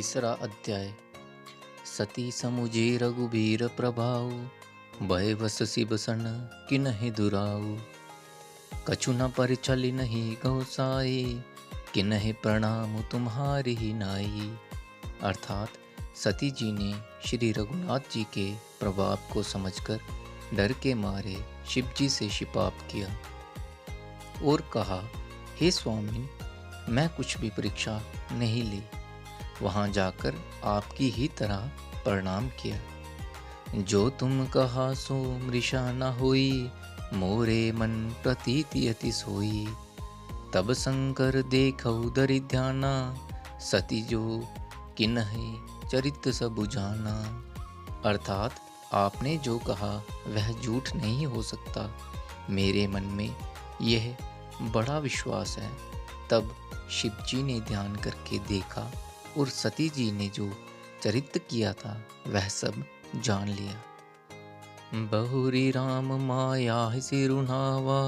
तीसरा अध्याय। सती समुझे रघुबीर प्रभाव, भय बस शिव सन किन्हि दुराऊ। कछु न परिचलि नहीं गौसाई, किन्हि प्रणाम तुम्हारी ही नाई। अर्थात सती जी ने श्री रघुनाथ जी के प्रभाव को समझकर डर के मारे शिव जी से शिपाप किया और कहा, हे स्वामी, मैं कुछ भी परीक्षा नहीं ली, वहां जाकर आपकी ही तरह प्रणाम किया। जो तुम कहा सो मृषा न होई, मोरे मन प्रतीति अति सोई। तब शंकर देखऊ दरि ध्याना, सती जो किन्हि चरित सब जाना। अर्थात आपने जो कहा वह झूठ नहीं हो सकता, मेरे मन में यह बड़ा विश्वास है। तब शिव जी ने ध्यान करके देखा और सती जी ने जो चरित्र किया था वह सब जान लिया। बहुरी राम माया सिरुनावा,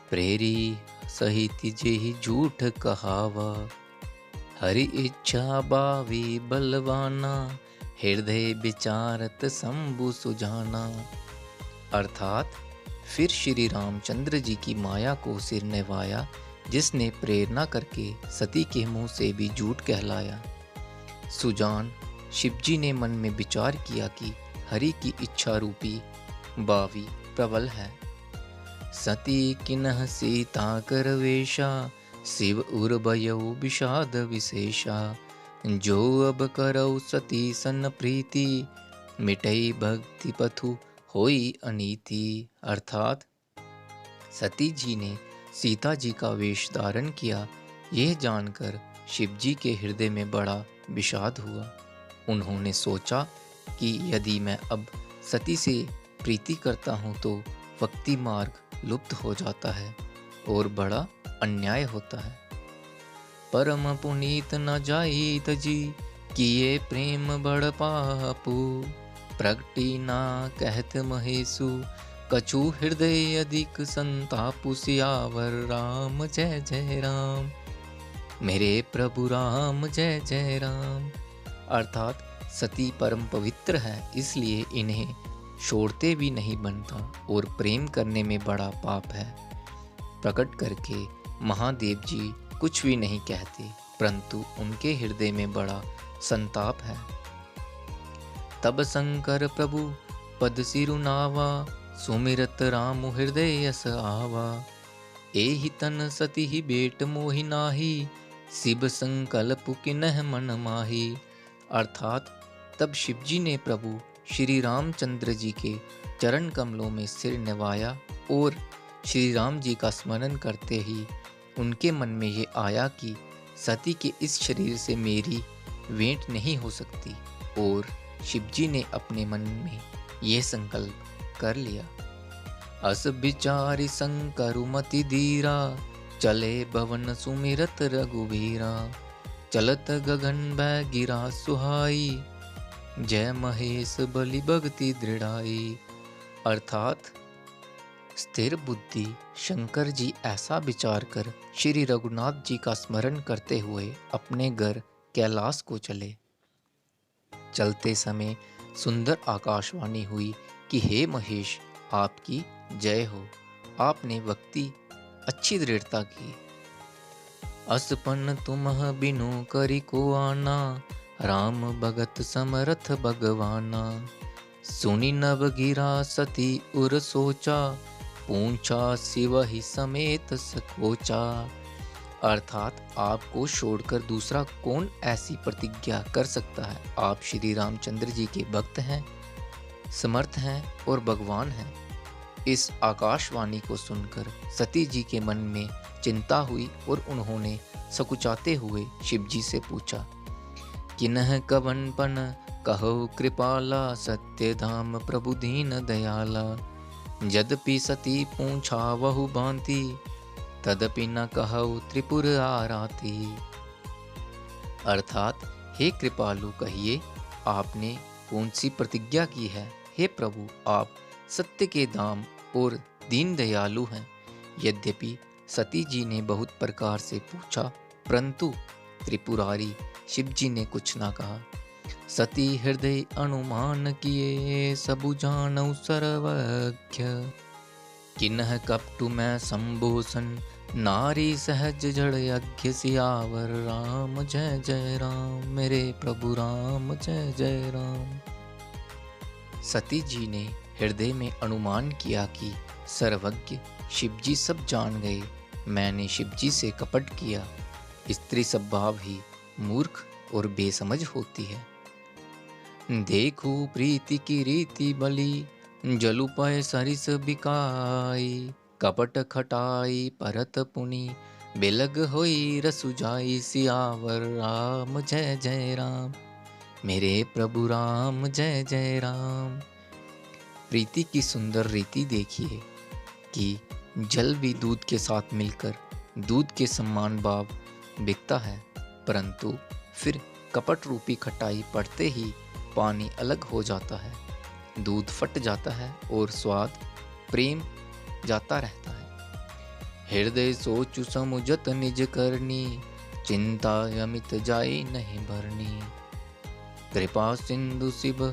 प्रेरी सहित जेहि झूठ कहावा। हरि इच्छा बावी बलवाना, हृदय विचारत शंभु सुजाना। अर्थात फिर श्री रामचंद्र जी की माया को सिर नवाया, जिसने प्रेरणा करके सती के मुंह से भी झूठ कहलाया। सुजान शिवजी ने मन में विचार किया कि हरि की इच्छा रूपी बावी प्रबल है। सती किन्ह सीता कर वेशा, शिव उर भयउ विषाद विशेषा। जो अब करौ सती सन प्रीति, मिटई भक्ति पथु होई अनीति। अर्थात सती जी ने सीता जी का वेश धारण किया, यह जानकर शिव जी के हृदय में बड़ा विषाद हुआ। उन्होंने सोचा कि यदि मैं अब सती से प्रीति करता हूँ तो भक्ति मार्ग लुप्त हो जाता है और बड़ा अन्याय होता है। परम पुनीत न जाई तजी, किए प्रेम बड़ पापू। प्रगटी ना कहत महेशु, कछु हृदय अधिक संतापु। सियावर राम जय जय राम, मेरे प्रभु राम जय जय राम। अर्थात सती परम पवित्र है, इसलिए इन्हें छोड़ते भी नहीं बनता और प्रेम करने में बड़ा पाप है। प्रकट करके महादेव जी कुछ भी नहीं कहते, परंतु उनके हृदय में बड़ा संताप है। तब शंकर प्रभु पद सिरुनावा, सुमिरत राम हृदय यस आवा। एहि तन सती ही बेट मोहि नाही, शिव संकल्प किन्ह मन माही। अर्थात तब शिवजी ने प्रभु श्री रामचंद्र जी के चरण कमलों में सिर नवाया और श्री राम जी का स्मरण करते ही उनके मन में ये आया कि सती के इस शरीर से मेरी भेंट नहीं हो सकती, और शिवजी ने अपने मन में ये संकल्प कर लिया। अस विचारि शंकरु मति धीरा, चले भवन सुमिरत रघुबीरा। चलत गगन बै गिरा सुहाई, जय महेश बलि भक्ति दृढ़ाई। अर्थात स्थिर बुद्धि शंकर जी ऐसा विचार कर श्री रघुनाथ जी का स्मरण करते हुए अपने घर कैलाश को चले। चलते समय सुंदर आकाशवाणी हुई कि हे महेश, आपकी जय हो, आपने भक्ति अच्छी दृढ़ता की। असपन तुमह बिनु करी को आना, राम भगत समरथ भगवाना। सुनी नव गिरा सती उर सोचा, पूछा शिव ही समेत सकोचा। अर्थात आपको छोड़कर दूसरा कौन ऐसी प्रतिज्ञा कर सकता है। आप श्री रामचंद्र जी के भक्त हैं, समर्थ हैं और भगवान हैं। इस आकाशवाणी को सुनकर सती जी के मन में चिंता हुई और उन्होंने सकुचाते हुए शिव जी से पूछा, किन्ह कवन पन कहो कृपाला, सत्य धाम प्रभु दीन दयाला। यद्यपि सती पूछा वहु भांति, तदपि न कहु त्रिपुर आराती। अर्थात हे कृपालु, कहिए आपने कौन सी प्रतिज्ञा की है। हे प्रभु, आप सत्य के धाम और दीन दयालु हैं। यद्यपि सती जी ने बहुत प्रकार से पूछा, परंतु त्रिपुरारी शिव जी ने कुछ ना कहा। सती हृदय अनुमान किए, सबु जानऊ सर्वज्ञ। किन्ह कपटु मैं संबोसन, नारी सहज जड़ यज्ञ। सियावर राम जय जय राम, मेरे प्रभु राम जय जय राम। सती जी ने हृदय में अनुमान किया कि सर्वज्ञ शिवजी सब जान गए, मैंने शिवजी से कपट किया। स्त्री स्वभाव ही मूर्ख और बेसमझ होती है। देखू प्रीति की रीति बली, जलु पय सरिस बिकाई। कपट खटाई परत पुनि, बिलग होई रसु जाई। सियावर राम जय जय राम, मेरे प्रभु राम जय जय राम। प्रीति की सुंदर रीति देखिए कि जल भी दूध के साथ मिलकर दूध के समान भाव बिकता है, परंतु फिर कपट रूपी खटाई पड़ते ही पानी अलग हो जाता है, दूध फट जाता है और स्वाद प्रेम जाता रहता है। हृदय सोचु समुझत निज करनी, चिंता अमित जाई नहीं भरनी। कृपा सिंधु शिव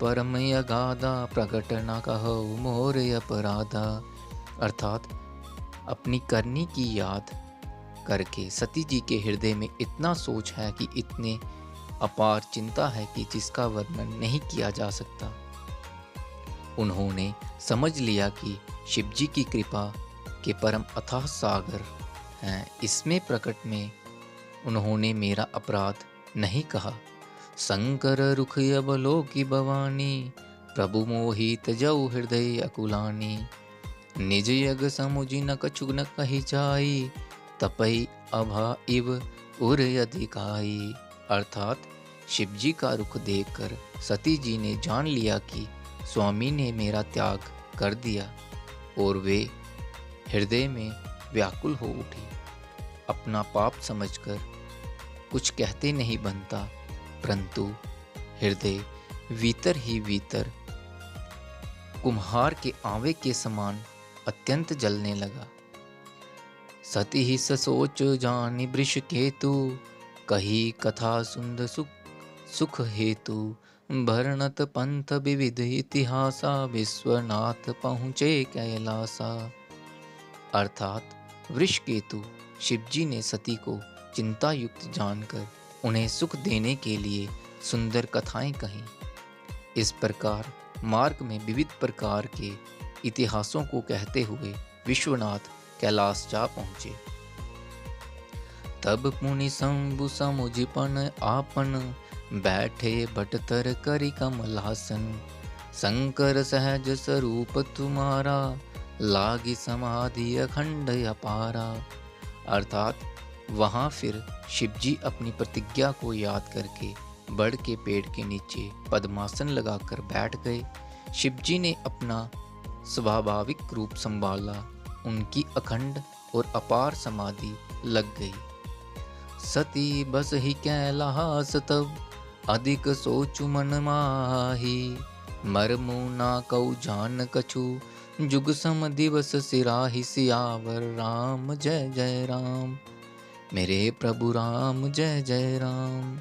परम अगाधा, प्रकट न कहो मोर अपराधा। अर्थात अपनी करनी की याद करके सती जी के हृदय में इतना सोच है कि इतने अपार चिंता है कि जिसका वर्णन नहीं किया जा सकता। उन्होंने समझ लिया कि शिवजी की कृपा के परम अथाह सागर हैं। इसमें प्रकट में उन्होंने मेरा अपराध नहीं कहा। शंकर रुख अवलोकी भवानी, प्रभु मोहित जऊ हृदय अकुलानी। निज यग समुझि न कछु न कही जाई, तपई अभा इव उर अधिकाई। अर्थात शिवजी का रुख देखकर सती जी ने जान लिया कि स्वामी ने मेरा त्याग कर दिया और वे हृदय में व्याकुल हो उठी। अपना पाप समझकर कुछ कहते नहीं बनता, परंतु हृदय भीतर ही भीतर कुम्हार के आंवे के समान अत्यंत जलने लगा। सती ही ससोच जानि वृष केतु, कही कथा सुंद सुख हेतु। भरनत पंथ विविध इतिहासा, विश्वनाथ पहुँचे कैलासा। अर्थात वृषकेतु शिवजी ने सती को चिंता युक्त जानकर उन्हें सुख देने के लिए सुंदर कथाएं कहीं। इस प्रकार मार्ग में विविध प्रकार के इतिहासों को कहते हुए विश्वनाथ कैलाश जा पहुँचे। तब पुनि शंभु समुझिपन आपन, बैठे बटतर करि कमलासन। शंकर सहज स्वरूप तुम्हारा, लागी समाधि अखंड अपारा। अर्थात वहाँ फिर शिवजी अपनी प्रतिज्ञा को याद करके बड़ के पेड़ के नीचे पद्मासन लगाकर बैठ गए। शिवजी ने अपना स्वाभाविक रूप संभाला, उनकी अखंड और अपार समाधि लग गई। सती बस ही कैलास तब, अधिक सोचु मन माही। मरमु ना कऊ जान कछु, जुग सम दिवस सिराहि। सियावर राम जय जय राम, मेरे प्रभु राम जय जय राम।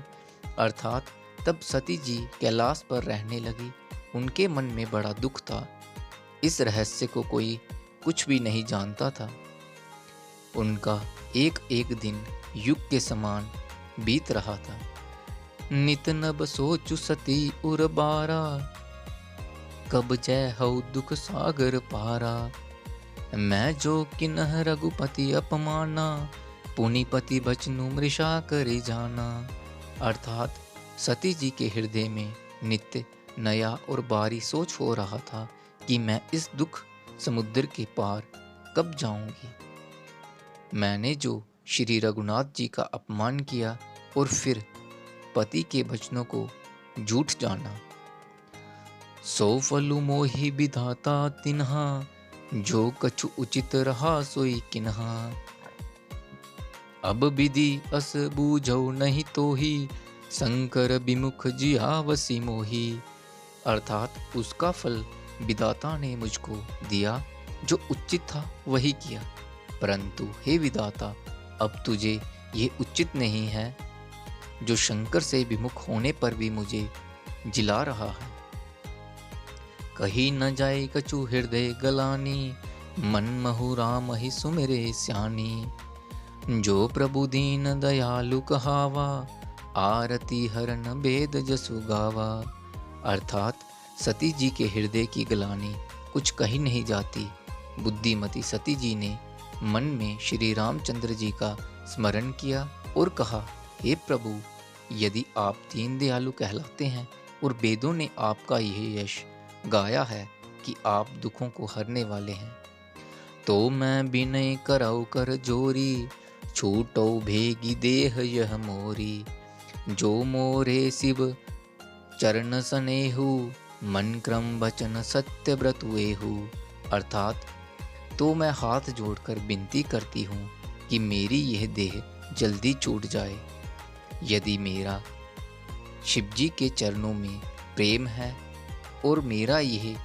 अर्थात तब सती जी कैलाश पर रहने लगी। उनके मन में बड़ा दुख था। इस रहस्य को कोई कुछ भी नहीं जानता था। उनका एक एक दिन युग के समान बीत रहा था। नित नब सोचु सती उर बारा, कब जय हऊ दुख सागर पारा। मैं जो किन्ह रघुपति अपमाना, पुनिपति बचनु मृषा करि जाना। अर्थात सती जी के हृदय में नित्य नया और बारी सोच हो रहा था कि मैं इस दुख समुद्र के पार कब जाऊंगी। मैंने जो श्री रघुनाथ जी का अपमान किया और फिर पति के वचनों को झूठ जाना। सो फलु मोहि विधाता तिन्हा, जो कछु उचित रहा सोई किन्हा। अब विधि अस बूझौ नहीं तोही, शंकर विमुख जिया वसी मोही। अर्थात उसका फल विधाता ने मुझको दिया, जो उचित था वही किया, परंतु हे विधाता अब तुझे ये उचित नहीं है जो शंकर से विमुख होने पर भी मुझे जिला रहा है। कही न जाए कछु हृदय गलानी, मन महु राम ही सुमिरे स्यानी। जो प्रभु दीन दयालु कहावा, आरती हरन बेद जसु गावा। अर्थात सती जी के हृदय की गलानी कुछ कही नहीं जाती। बुद्धिमती सती जी ने मन में श्री रामचंद्र जी का स्मरण किया और कहा, हे प्रभु, यदि आप दीन दयालु कहलाते हैं और वेदों ने आपका यह यश गाया है कि आप दुखों को हरने वाले हैं, तो मैं विनय करऊ कर जोरी, छूटो भेगी देह यह मोरी। जो मोरे शिव चरण सनेहु, मन क्रम वचन सत्य व्रत वेहु। अर्थात तो मैं हाथ जोड़कर विनती करती हूँ कि मेरी यह देह जल्दी छूट जाए। यदि मेरा शिवजी के चरणों में प्रेम है और मेरा यह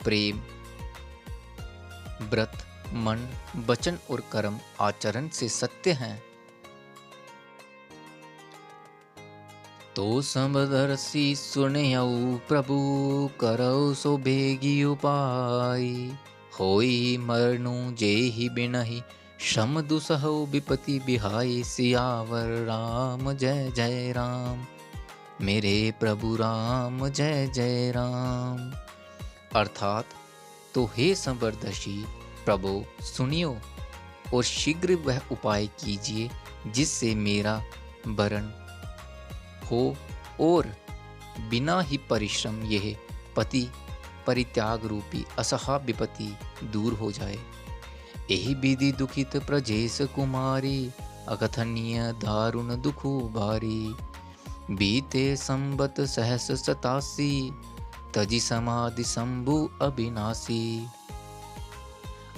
प्रेम व्रत मन वचन और कर्म आचरण से सत्य हैं, तो समदर्शी सुनयऊ प्रभु, करौ सो बेगी उपाय। होई मरनु जेहि बिनहि, श्रम दुसहु विपति बिहाई। सियावर राम जय जय राम, मेरे प्रभु राम जय जय राम। अर्थात तो हे समदर्शी प्रभु, सुनियो और शीघ्र वह उपाय कीजिए जिससे मेरा वरण हो और बिना ही परिश्रम यह पति परित्याग रूपी असहा विपत्ति दूर हो जाए। यही विधि दुखित प्रजेश कुमारी, अकथनीय दारुण दुखु भारी। बीते संबत सहस 87, तजी समाधि शंभु अविनाशी।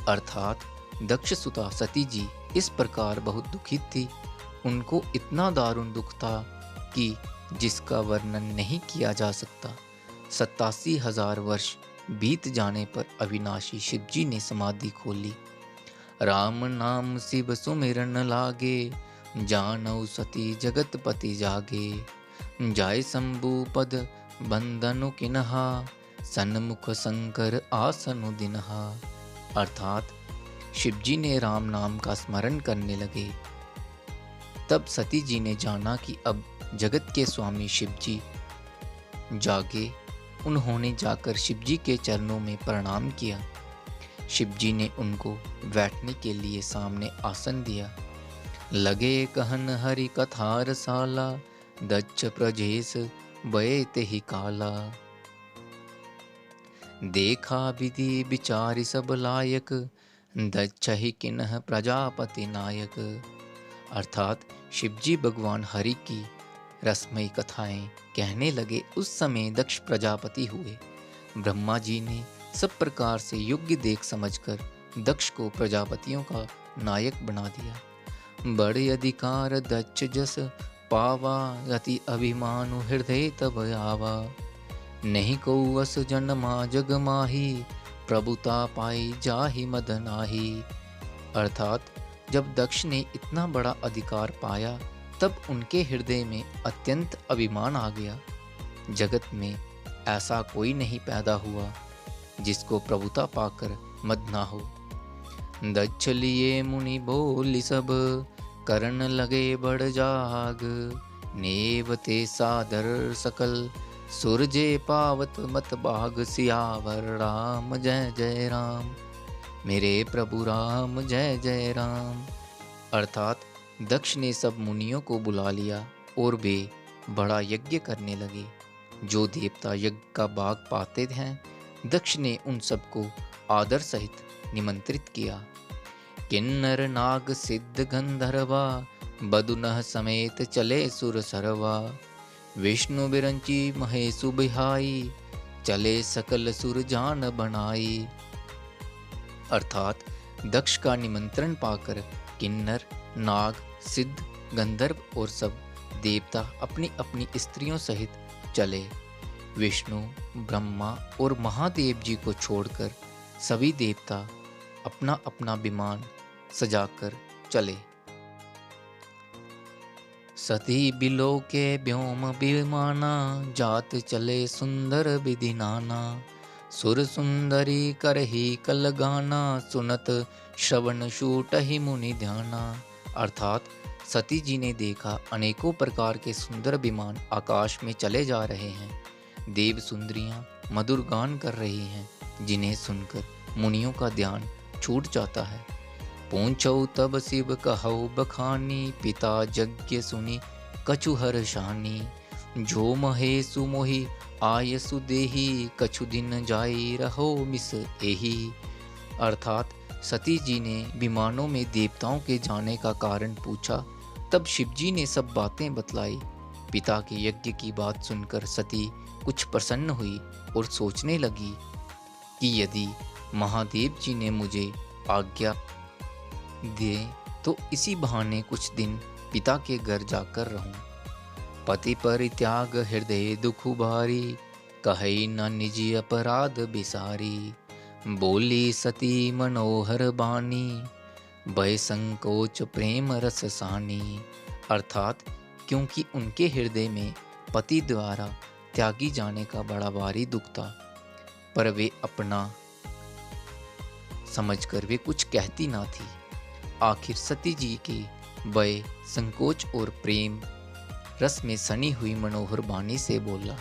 अर्थात दक्ष सुता सती जी इस प्रकार बहुत दुखित थी। उनको इतना दारुण दुख था कि जिसका वर्णन नहीं किया जा सकता। 87,000 वर्ष बीत जाने पर अविनाशी शिवजी ने समाधि खोली। राम नाम शिव सुमिरन लागे, जानऊ सती जगतपति जागे। जाय शंभु पद बंदनु किन्हा, सन्मुख शंकर आसनु दिन्हा। अर्थात शिवजी ने राम नाम का स्मरण करने लगे। तब सती जी ने जाना कि अब जगत के स्वामी शिवजी जागे। उन्होंने जाकर शिवजी के चरणों में प्रणाम किया। शिवजी ने उनको बैठने के लिए सामने आसन दिया। लगे कहन हरि कथा रसाला, दच्छ प्रजेश बये ही काला। देखा विधि विचारि सब लायक, दच्छ ही किन्ह प्रजापति नायक। अर्थात शिवजी भगवान हरि की रसमयी कथाएं कहने लगे। उस समय दक्ष प्रजापति हुए। ब्रह्मा जी ने सब प्रकार से योग्य देख समझकर दक्ष को प्रजापतियों का नायक बना दिया। बड़े अधिकार दक्ष जस पावा, अति अभिमानु हृदय तब आवा। नहीं को अस जन्मा जग माही, प्रभुता पाई जाहि मद नाही। अर्थात जब दक्ष ने इतना बड़ा अधिकार पाया तब उनके हृदय में अत्यंत अभिमान आ गया। जगत में ऐसा कोई नहीं पैदा हुआ जिसको प्रभुता पाकर मद ना हो। दक्ष लिए मुनि बोली सब, करन लगे बड़ जाग। नेवते सादर सकल, सुरजे पावत मत बाग। सियावर राम जय जय राम, मेरे प्रभु राम जय जय राम। अर्थात दक्ष ने सब मुनियों को बुला लिया और वे बड़ा यज्ञ करने लगे। जो देवता यज्ञ का भाग पाते हैं, दक्ष ने उन सबको आदर सहित निमंत्रित किया। किन्नर नाग सिद्ध गंधर्वा, बदुनह समेत चले सुर सरवा। विष्णु बिरंची महेशु बिहाई, चले सकल सुर जान बनाई। अर्थात दक्ष का निमंत्रण पाकर किन्नर, नाग, सिद्ध, गंधर्व और सब देवता अपनी अपनी स्त्रियों सहित चले। विष्णु, ब्रह्मा और महादेव जी को छोड़कर सभी देवता अपना अपना विमान सजाकर चले। सती बिलो के व्योम विमाना, जात चले सुंदर विधि नाना। सुर सुंदरी करही कल गाना, सुनत श्रवण शूटहि मुनि ध्याना। अर्थात सती जी ने देखा अनेकों प्रकार के सुंदर विमान आकाश में चले जा रहे हैं। देव सुंदरियां मधुर गान कर रही हैं, जिन्हें सुनकर मुनियों का ध्यान छूट जाता है। पूछौ तब शिव कहौ बखानी, पिता यज्ञ सुनी कछु हर्षानी। जो महे सुमोहि आय सुदेही, कछु दिन जाई रहो मिस एही। अर्थात सती जी ने विमानों में देवताओं के जाने का कारण पूछा। तब शिवजी ने सब बातें बतलाई। पिता के यज्ञ की बात सुनकर सती कुछ प्रसन्न हुई और सोचने लगी कि यदि महादेव जी ने मुझे आज्ञा दे तो इसी बहाने कुछ दिन पिता के घर जाकर रहूं। पति परित्याग हृदय दुख भारी, कहे न निजी अपराध बिसारी। बोली सती मनोहर बानी, भय संकोच प्रेम रस सानी। अर्थात क्योंकि उनके हृदय में पति द्वारा त्यागी जाने का बड़ा भारी दुख था, पर वे अपना समझकर वे कुछ कहती ना थी। आखिर सती जी के भय संकोच और प्रेम रस में सनी हुई मनोहर बानी से बोला।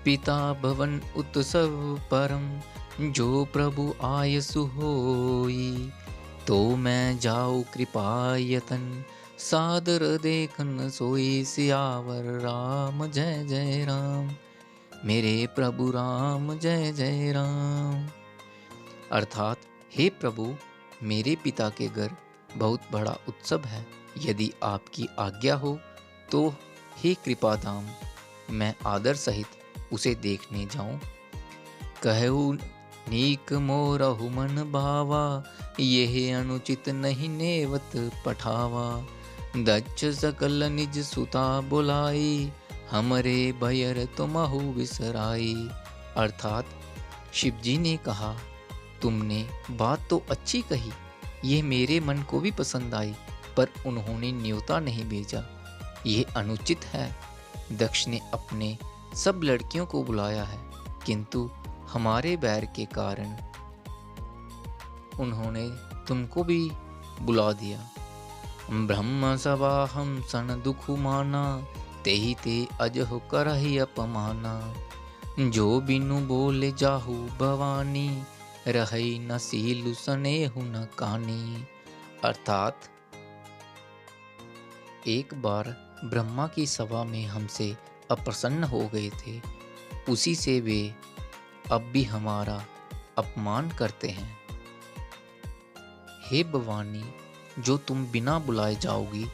पिता भवन उत्सव परम, जो प्रभु आयसु होई। तो मैं जाऊं कृपा यतन, सादर देखन सोई। सियावर राम जय जय राम, मेरे प्रभु राम जय जय राम। अर्थात हे प्रभु, मेरे पिता के घर बहुत बड़ा उत्सव है। यदि आपकी आज्ञा हो तो हे कृपाधाम, मैं आदर सहित उसे देखने जाऊं। कहूँ नीक मोरहु मन भावा, यह अनुचित नहीं नेवत पठावा। दक्ष सकल निज सुता बुलाई, हमरे भयर तुमहु विसराई। अर्थात शिवजी ने कहा, तुमने बात तो अच्छी कही, ये मेरे मन को भी पसंद आई, पर उन्होंने न्योता नहीं भेजा, ये अनुचित है। दक्ष ने अपने सब लड़कियों को बुलाया है, किंतु हमारे बैर के कारण उन्होंने तुमको भी बुला दिया। ब्रह्म सभा हम सन दुख माना, तेहि ते अजहु करहि अपमाना। जो बिनु बोले जाहु भवानी, रही न सीलु सनेहु न कानी। अर्थात एक बार ब्रह्मा की सभा में हमसे अप्रसन्न हो गए थे, उसी से वे अब भी हमारा अपमान करते हैं। हे भवानी, जो तुम बिना बुलाए जाओगी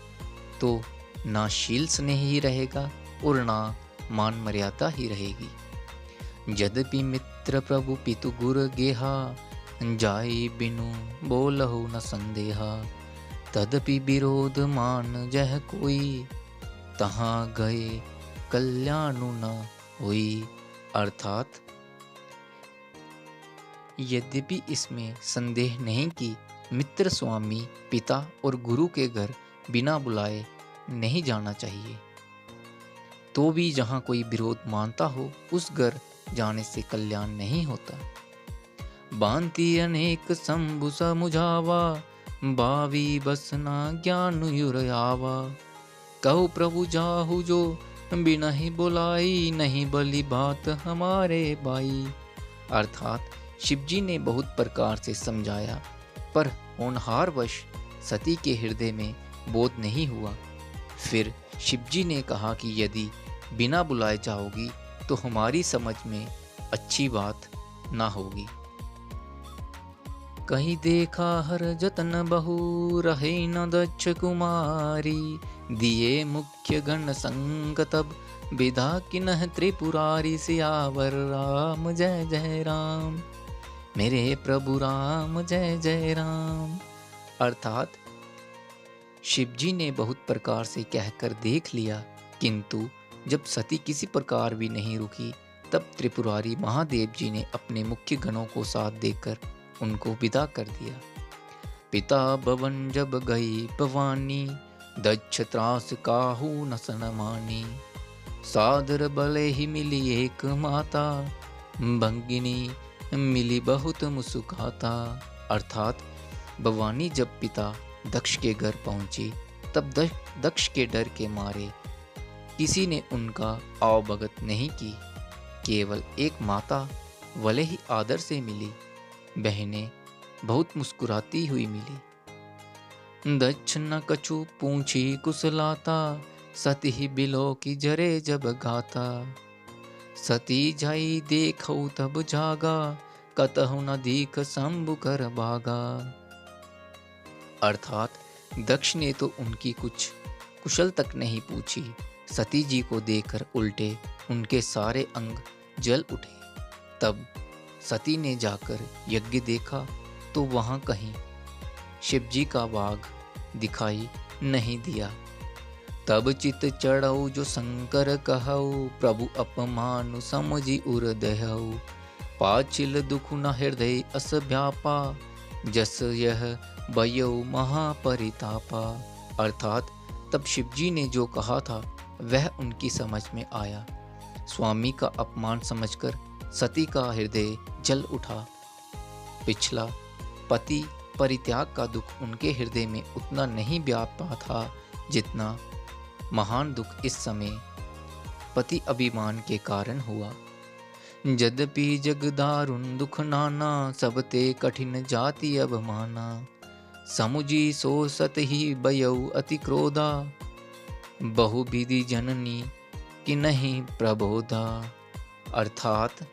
तो ना शील स्नेह ही रहेगा और ना मान मर्यादा ही रहेगी। यद्यपि मित्र प्रभु पितु गुर गेहा, जाई बिनु बोलहु न संदेहा। तदपि विरोध मान जह कोई, तहाँ गए कल्याणु न हुई। अर्थात यद्यपि इसमें संदेह नहीं कि मित्र स्वामी पिता और गुरु के घर बिना बुलाए नहीं जाना चाहिए, तो भी जहाँ कोई विरोध मानता हो उस घर जाने से कल्याण नहीं होता। बांति अनेक शंभु समुझावा, बावी बसना ज्ञान युरयावा। कहो प्रभु जाहु जो बिना ही बुलाई, नहीं बली बात हमारे बाई। अर्थात शिवजी ने बहुत प्रकार से समझाया, पर होनहारवश सती के हृदय में बोध नहीं हुआ। फिर शिवजी ने कहा कि यदि बिना बुलाए जाओगी तो हमारी समझ में अच्छी बात ना होगी। कहीं देखा हर जतन बहु, रहे न दक्ष कुमारी। दिए मुख्य गण संग तब, विधा किन्ह त्रिपुरारी। सियावर राम जय जय राम, मेरे प्रभु राम जय जय राम। अर्थात शिवजी ने बहुत प्रकार से कहकर देख लिया, किंतु जब सती किसी प्रकार भी नहीं रुकी, तब त्रिपुरारी महादेव जी ने अपने मुख्य गणों को साथ देकर उनको विदा कर दिया। पिता भवन जब गई भवानी, दक्ष त्रास काहू न सन मानी, सादर बले ही मिली एक माता, भंगिनी मिली बहुत मुस्कुराता। अर्थात भवानी जब पिता दक्ष के घर पहुंची तब दक्ष के डर के मारे किसी ने उनका आवभगत नहीं की। केवल एक माता भले ही आदर से मिली, बहनें बहुत मुस्कुराती हुई मिली। दक्ष न कछु पूछी कुशलाता, सती ही बिलो की जरे जब गाता। सती जाई देखो तब जागा, कतहु न दीख शंभु कर भागा। अर्थात दक्ष ने तो उनकी कुछ कुशल तक नहीं पूछी, सती जी को देखकर उल्टे उनके सारे अंग जल उठे। तब सती ने जाकर यज्ञ देखा तो वहां कहीं शिवजी का बाग दिखाई नहीं दिया। तब चित चढ़ऊ जो शंकर कहऊ, प्रभु अपमानु समझी उर दहऊ। पाचिल दुख न हृदय अस व्यापा, जस यह बयऊ महापरितापा। अर्थात तब शिवजी ने जो कहा था वह उनकी समझ में आया। स्वामी का अपमान समझकर सती का हृदय जल उठा। पिछला पति परित्याग का दुख उनके हृदय में उतना नहीं व्यापा था जितना महान दुख इस समय पति अभिमान के कारण हुआ। यद्यपि जग दारुण दुख नाना, सब ते कठिन जाति अभिमाना। समुझी सो सत ही बयऊ अति क्रोधा, बहुविधि जननी कि नहीं प्रबोधा। अर्थात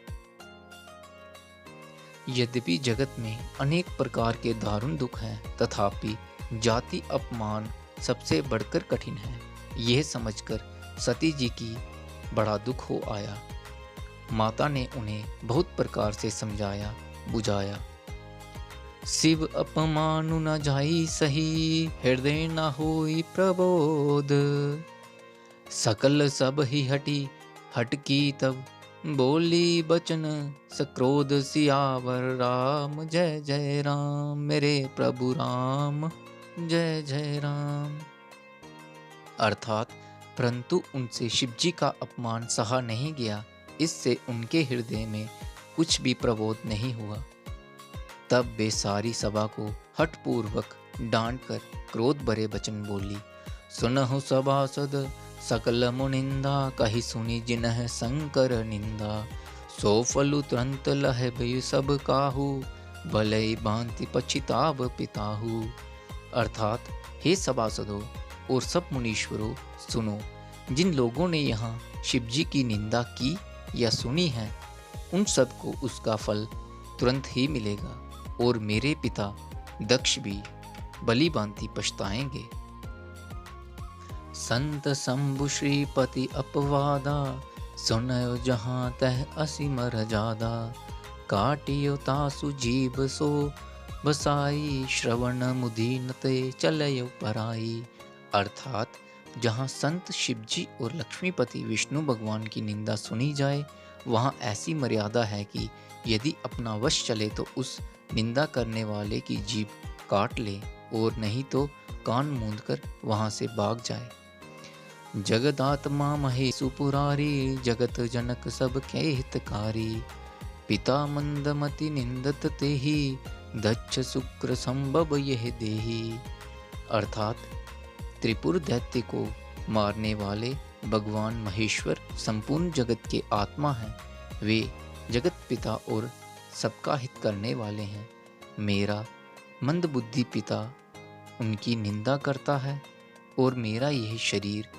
यद्यपि जगत में अनेक प्रकार के दारुण दुख हैं, तथापि जाति अपमान सबसे बढ़कर कठिन है। यह समझकर सती जी की बड़ा दुख हो आया। माता ने उन्हें बहुत प्रकार से समझाया बुझाया। शिव अपमानु न जाई सही, हृदय न होई प्रबोध। सकल सब ही हटकी तब, बोली बचन सक्रोध सियावर राम। जय जय राम मेरे प्रभु राम, जय जय राम। अर्थात परंतु उनसे शिवजी का अपमान सहा नहीं गया, इससे उनके हृदय में कुछ भी प्रबोध नहीं हुआ। तब वे सारी सभा को हठपूर्वक डांटकर क्रोध भरे वचन बोली। सुनहु सभासद सकल मुनिंदा, कही सुनी जिनह शंकर निंदा। सो फलु तुरंत लह भय सब काहू, भले भांति पछिताव पिताहू। अर्थात हे सभासदों और सब मुनीश्वरों, सुनो, जिन लोगों ने यहाँ शिवजी की निंदा की या सुनी है, उन सबको उसका फल तुरंत ही मिलेगा और मेरे पिता दक्ष भी भली भांति पछताएंगे। संत शंभु श्रीपति अपवादा, सुनयो जहाँ तह असीम रजादा। काटियो तासु जीव सो बसाई, श्रवण मुदीन ते चलयो पराई। अर्थात जहाँ संत शिवजी और लक्ष्मीपति विष्णु भगवान की निंदा सुनी जाए, वहाँ ऐसी मर्यादा है कि यदि अपना वश चले तो उस निंदा करने वाले की जीभ काट ले, और नहीं तो कान मूंदकर वहाँ से भाग जाए। जगदात्मा महेशु पुरारी, जगत जनक सब के हितकारी। पिता मंदमति निंदत तेहि, दक्ष शुक्र संभव यह देहि। अर्थात त्रिपुर दैत्य को मारने वाले भगवान महेश्वर संपूर्ण जगत के आत्मा हैं। वे जगत पिता और सबका हित करने वाले हैं। मेरा मंदबुद्धि पिता उनकी निंदा करता है और मेरा यह शरीर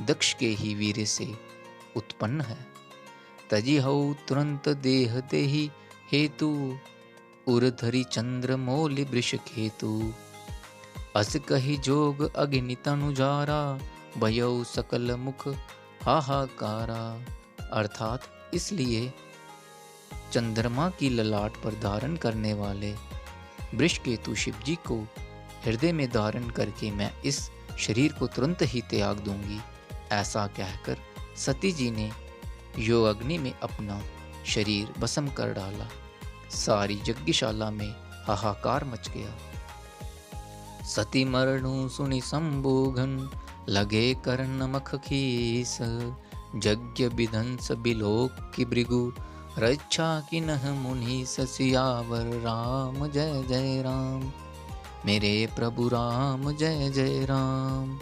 दक्ष के ही वीर्य से उत्पन्न है। तजी हऊ तुरंत देह देहि हेतु, उरधरी चंद्र मौलि वृष खेतु। अस कही जोग अग्नि तनु जारा, भयऊ सकल मुख हाहाकारा। अर्थात इसलिए चंद्रमा की ललाट पर धारण करने वाले वृषकेतु शिवजी को हृदय में धारण करके मैं इस शरीर को तुरंत ही त्याग दूंगी। ऐसा कहकर सती जी ने योग अग्नि में अपना शरीर भस्म कर डाला। सारी यज्ञशाला में हाहाकार मच गया। सती मरणु सुनि संबोघन, लगे कर्ण मख खीस। यज्ञ विध्वंस बिलोक की भृगु, रक्षा किन्ह मुनि सियावर राम जय जय राम। मेरे प्रभु राम जय जय राम।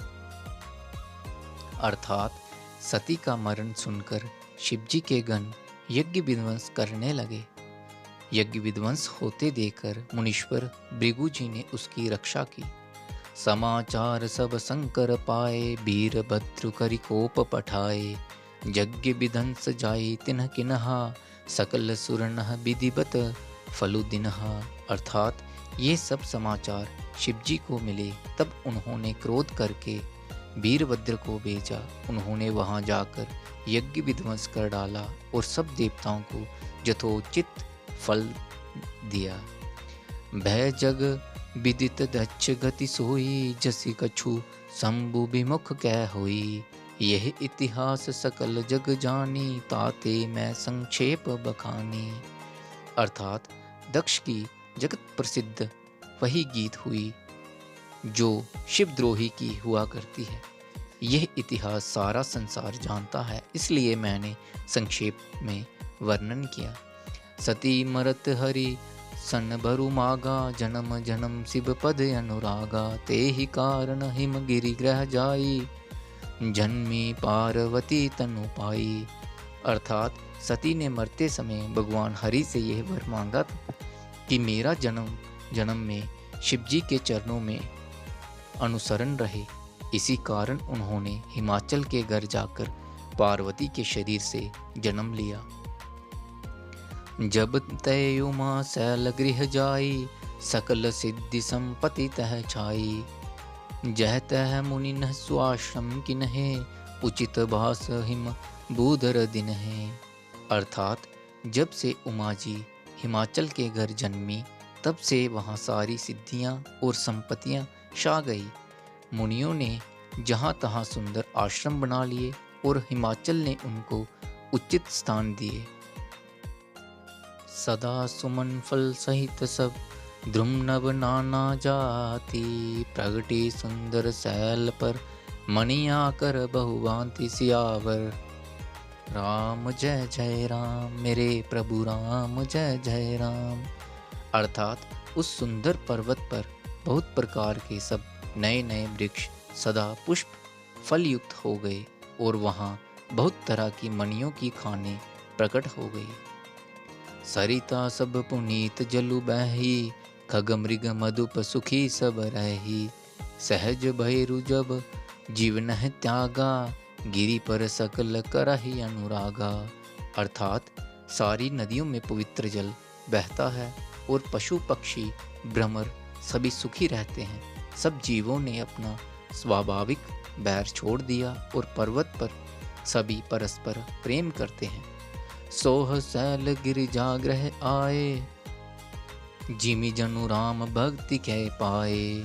अर्थात सती का मरण सुनकर शिवजी के गण यज्ञ विध्वंस करने लगे। यज्ञ विध्वंस होते देखकर मुनीश्वर भृगु जी ने उसकी रक्षा की। समाचार सब शंकर पाए, वीरभद्र करि कोप पठाए। यज्ञ विध्वंस जाई तिन्ह किन्हा, सकल सुर नह विधिवत फलु दिन्हा। अर्थात ये सब समाचार शिवजी को मिले, तब उन्होंने क्रोध करके वीरभद्र को भेजा। उन्होंने वहां जाकर यज्ञ विध्वंस कर डाला और सब देवताओं को यथोचित फल दिया। भय जग विदित दक्ष गति सोई, जसि कछु शंभु विमुख कह होई। यह इतिहास सकल जग जानी, ताते मैं संक्षेप बखानी। अर्थात दक्ष की जगत प्रसिद्ध वही गीत हुई जो शिवद्रोही की हुआ करती है। यह इतिहास सारा संसार जानता है, इसलिए मैंने संक्षेप में वर्णन किया। सती मरत हरि सन भरु मागा, जन्म जन्म शिव पद अनुरागा। ते ही कारण हिम गिरि ग्रह जाई, जन्मी पार्वती तनु पाई। अर्थात सती ने मरते समय भगवान हरि से यह वर मांगा था कि मेरा जन्म जन्म में शिवजी के चरणों में अनुसरण रहे। इसी कारण उन्होंने हिमाचल के घर जाकर पार्वती के शरीर से जन्म लिया। जब तय उमा शैल गृह जाई, सकल सिद्धि संपत्ति तह छाई। जह तह मुनि न स्वाश्रम किन्हे, उचित भास हिम बूधर दिन है। अर्थात जब से उमा जी हिमाचल के घर जन्मी, तब से वहाँ सारी सिद्धियाँ और संपत्तियाँ छा गई। मुनियों ने जहाँ तहाँ सुंदर आश्रम बना लिए और हिमाचल ने उनको उचित स्थान दिए। सदा सुमन फल सहित सब, द्रुम नभ नाना जाति। प्रगटी सुंदर शैल पर, मणिया कर बहुभांति सियावर। राम जय जय राम, मेरे प्रभु राम जय जय राम। अर्थात उस सुंदर पर्वत पर बहुत प्रकार के सब नए नए वृक्ष सदा पुष्प फल युक्त हो गए और वहाँ बहुत तरह की मणियों की खाने प्रकट हो गई। सरिता सब पुनीत जलु बही, खग मृग मधुप सुखी सब रही। सहज भैरु जब जीवन है त्यागा, गिरि पर सकल करहि अनुरागा। अर्थात सारी नदियों में पवित्र जल बहता है और पशु पक्षी भ्रमर सभी सुखी रहते हैं। सब जीवों ने अपना स्वाभाविक बैर छोड़ दिया और पर्वत पर सभी परस्पर प्रेम करते हैं। सोह शैल गिरिजाग्रह आए, जिमि जनु राम भक्ति कह पाए।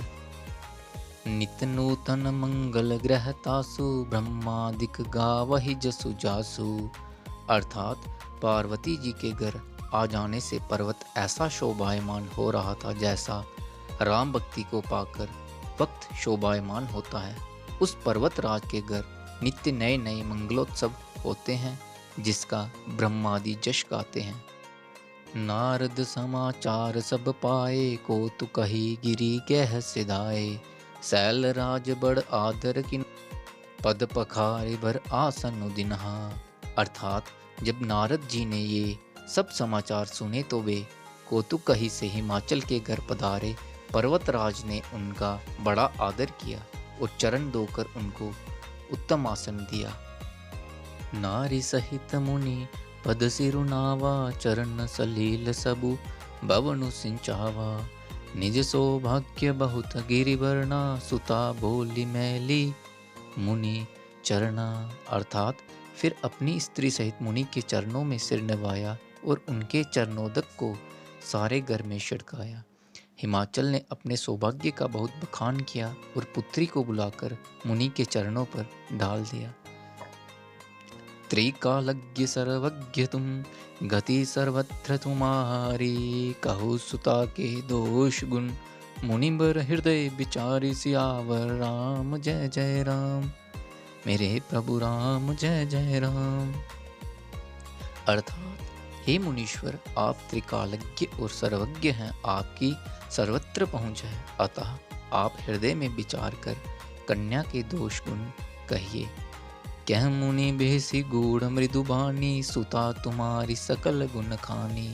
नित नूतन मंगल ग्रह तासु, ब्रह्मादिक गावहि जसु जासु। अर्थात पार्वती जी के घर आ जाने से पर्वत ऐसा शोभायमान हो रहा था जैसा राम भक्ति को पाकर भक्त शोभायमान होता है। उस पर्वत राज के घर नित्य नए नए मंगलोत्सव होते हैं, जिसका ब्रह्मादि जश गाते हैं। नारद समाचार सब पाए, को तु कही गिरी कह सिधाए। शैल राज बड़ आदर किन, पद पखारे भर आसन दिनहा। अर्थात जब नारद जी ने ये सब समाचार सुने तो वे कौतुकही से हिमाचल के घर पधारे। पर्वतराज ने उनका बड़ा आदर किया और चरण धोकर उनको उत्तम आसन दिया। नारी सहित मुनि पद सिरुनावा, चरण सलील सबु भवनु सिंचावा। निज सौभाग्य बहुत गिरिवर्णा, सुता बोली मैली मुनि चरना। अर्थात फिर अपनी स्त्री सहित मुनि के चरणों में सिर नवाया और उनके चरणोदक को सारे घर में छिड़काया। हिमाचल ने अपने सौभाग्य का बहुत बखान किया और पुत्री को बुलाकर मुनि के चरणों पर डाल दिया। त्रिकालज्ञ सर्वज्ञ तुम, गति सर्वत्र तुम्हारी। कहु सुता के दोष गुण, मुनिबर हृदय विचारी सियावर राम जय जय राम। मेरे प्रभु राम जय जय राम। अर्थात हे मुनीश्वर, आप त्रिकालज्ञ और सर्वज्ञ हैं, आपकी सर्वत्र पहुँच है, अतः आप हृदय में विचार कर कन्या के दोष गुण कहिए। कह मुनि बेसी गूढ़ मृदु बानी, सुता तुम्हारी सकल गुण खानी।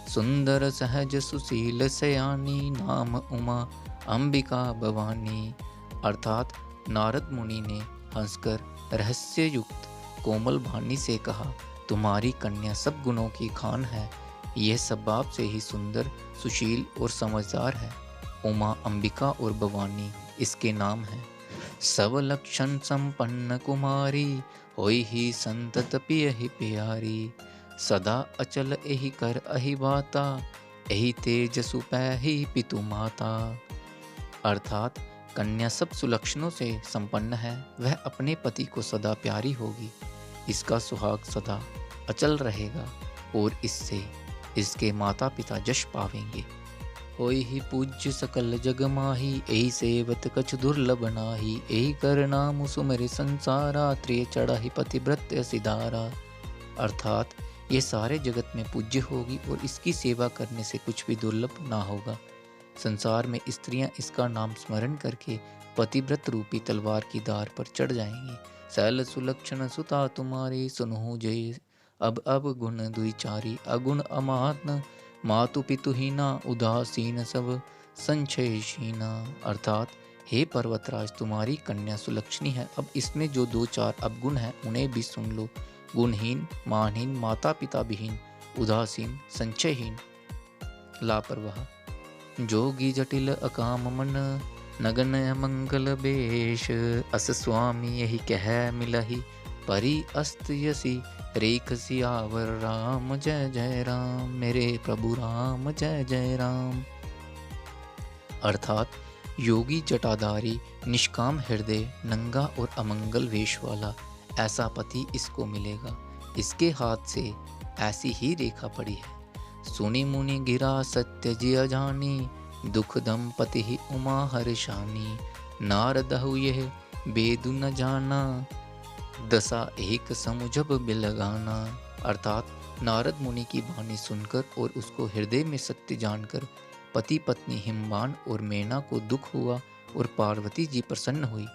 सुंदर सहज सुशील सयानी, नाम उमा अंबिका भवानी। अर्थात नारद मुनि ने हंसकर रहस्य युक्त कोमल वाणी से कहा, तुम्हारी कन्या सब गुणों की खान है, यह स्वभाव से ही सुंदर, सुशील और समझदार है। उमा, अंबिका और भवानी इसके नाम हैं। सब लक्षण संपन्न कुमारी, होई ही संतत पियहि प्यारी। सदा अचल एहि कर अहि बाता, एहि तेज सुपैहि पितु माता। अर्थात कन्या सब सुलक्षणों से संपन्न है, वह अपने पति को सदा प्यारी होगी, इसका सुहाग सदा अचल रहेगा और इससे इसके माता पिता जश पावेंगे। होई ही पूज्य सकल जग माही, एहि सेवत कछ दुर्लभ नाही। एहि कर नाम सुमरि संसारा, त्रिय चढ़ा ही पतिव्रत सिधारा। अर्थात ये सारे जगत में पूज्य होगी और इसकी सेवा करने से कुछ भी दुर्लभ ना होगा। संसार में स्त्रियां इसका नाम स्मरण करके पतिव्रत रूपी तलवार की धार पर चढ़ जाएंगी। सैल सुलक्षण सुता तुम्हारी, सुनहु जय अब गुण दुईचारी। अगुण अमात्न मातु पितुहीना, उदासीन सब संशयशीना। अर्थात हे पर्वतराज, तुम्हारी कन्या सुलक्षणी है, अब इसमें जो दो चार अवगुण हैं उन्हें भी सुन लो। गुणहीन, मानहीन, माता पिता विहीन, उदासीन, संचयहीन, लापरवाह, जोगी जटिल अकाम मन, नगन मंगल बेश। अस स्वामी यही कह मिलही, परि अस्त यसी रेख सियावर राम जय जय राम। मेरे प्रभु राम जय जय राम। अर्थात योगी जटाधारी, निष्काम हृदय, नंगा और अमंगल वेश वाला ऐसा पति इसको मिलेगा। इसके हाथ से ऐसी ही रेखा पड़ी है। सुनि मुनि गिरा सत्य जिया जानी, दुख दंपति ही उमा हर्षानी। नारदहु यह बेदु न जाना, दशा एक समुझब बिलगाना। अर्थात नारद मुनि की वाणी सुनकर और उसको हृदय में सत्य जानकर पति पत्नी हिमवान और मेना को दुख हुआ और पार्वती जी प्रसन्न हुई।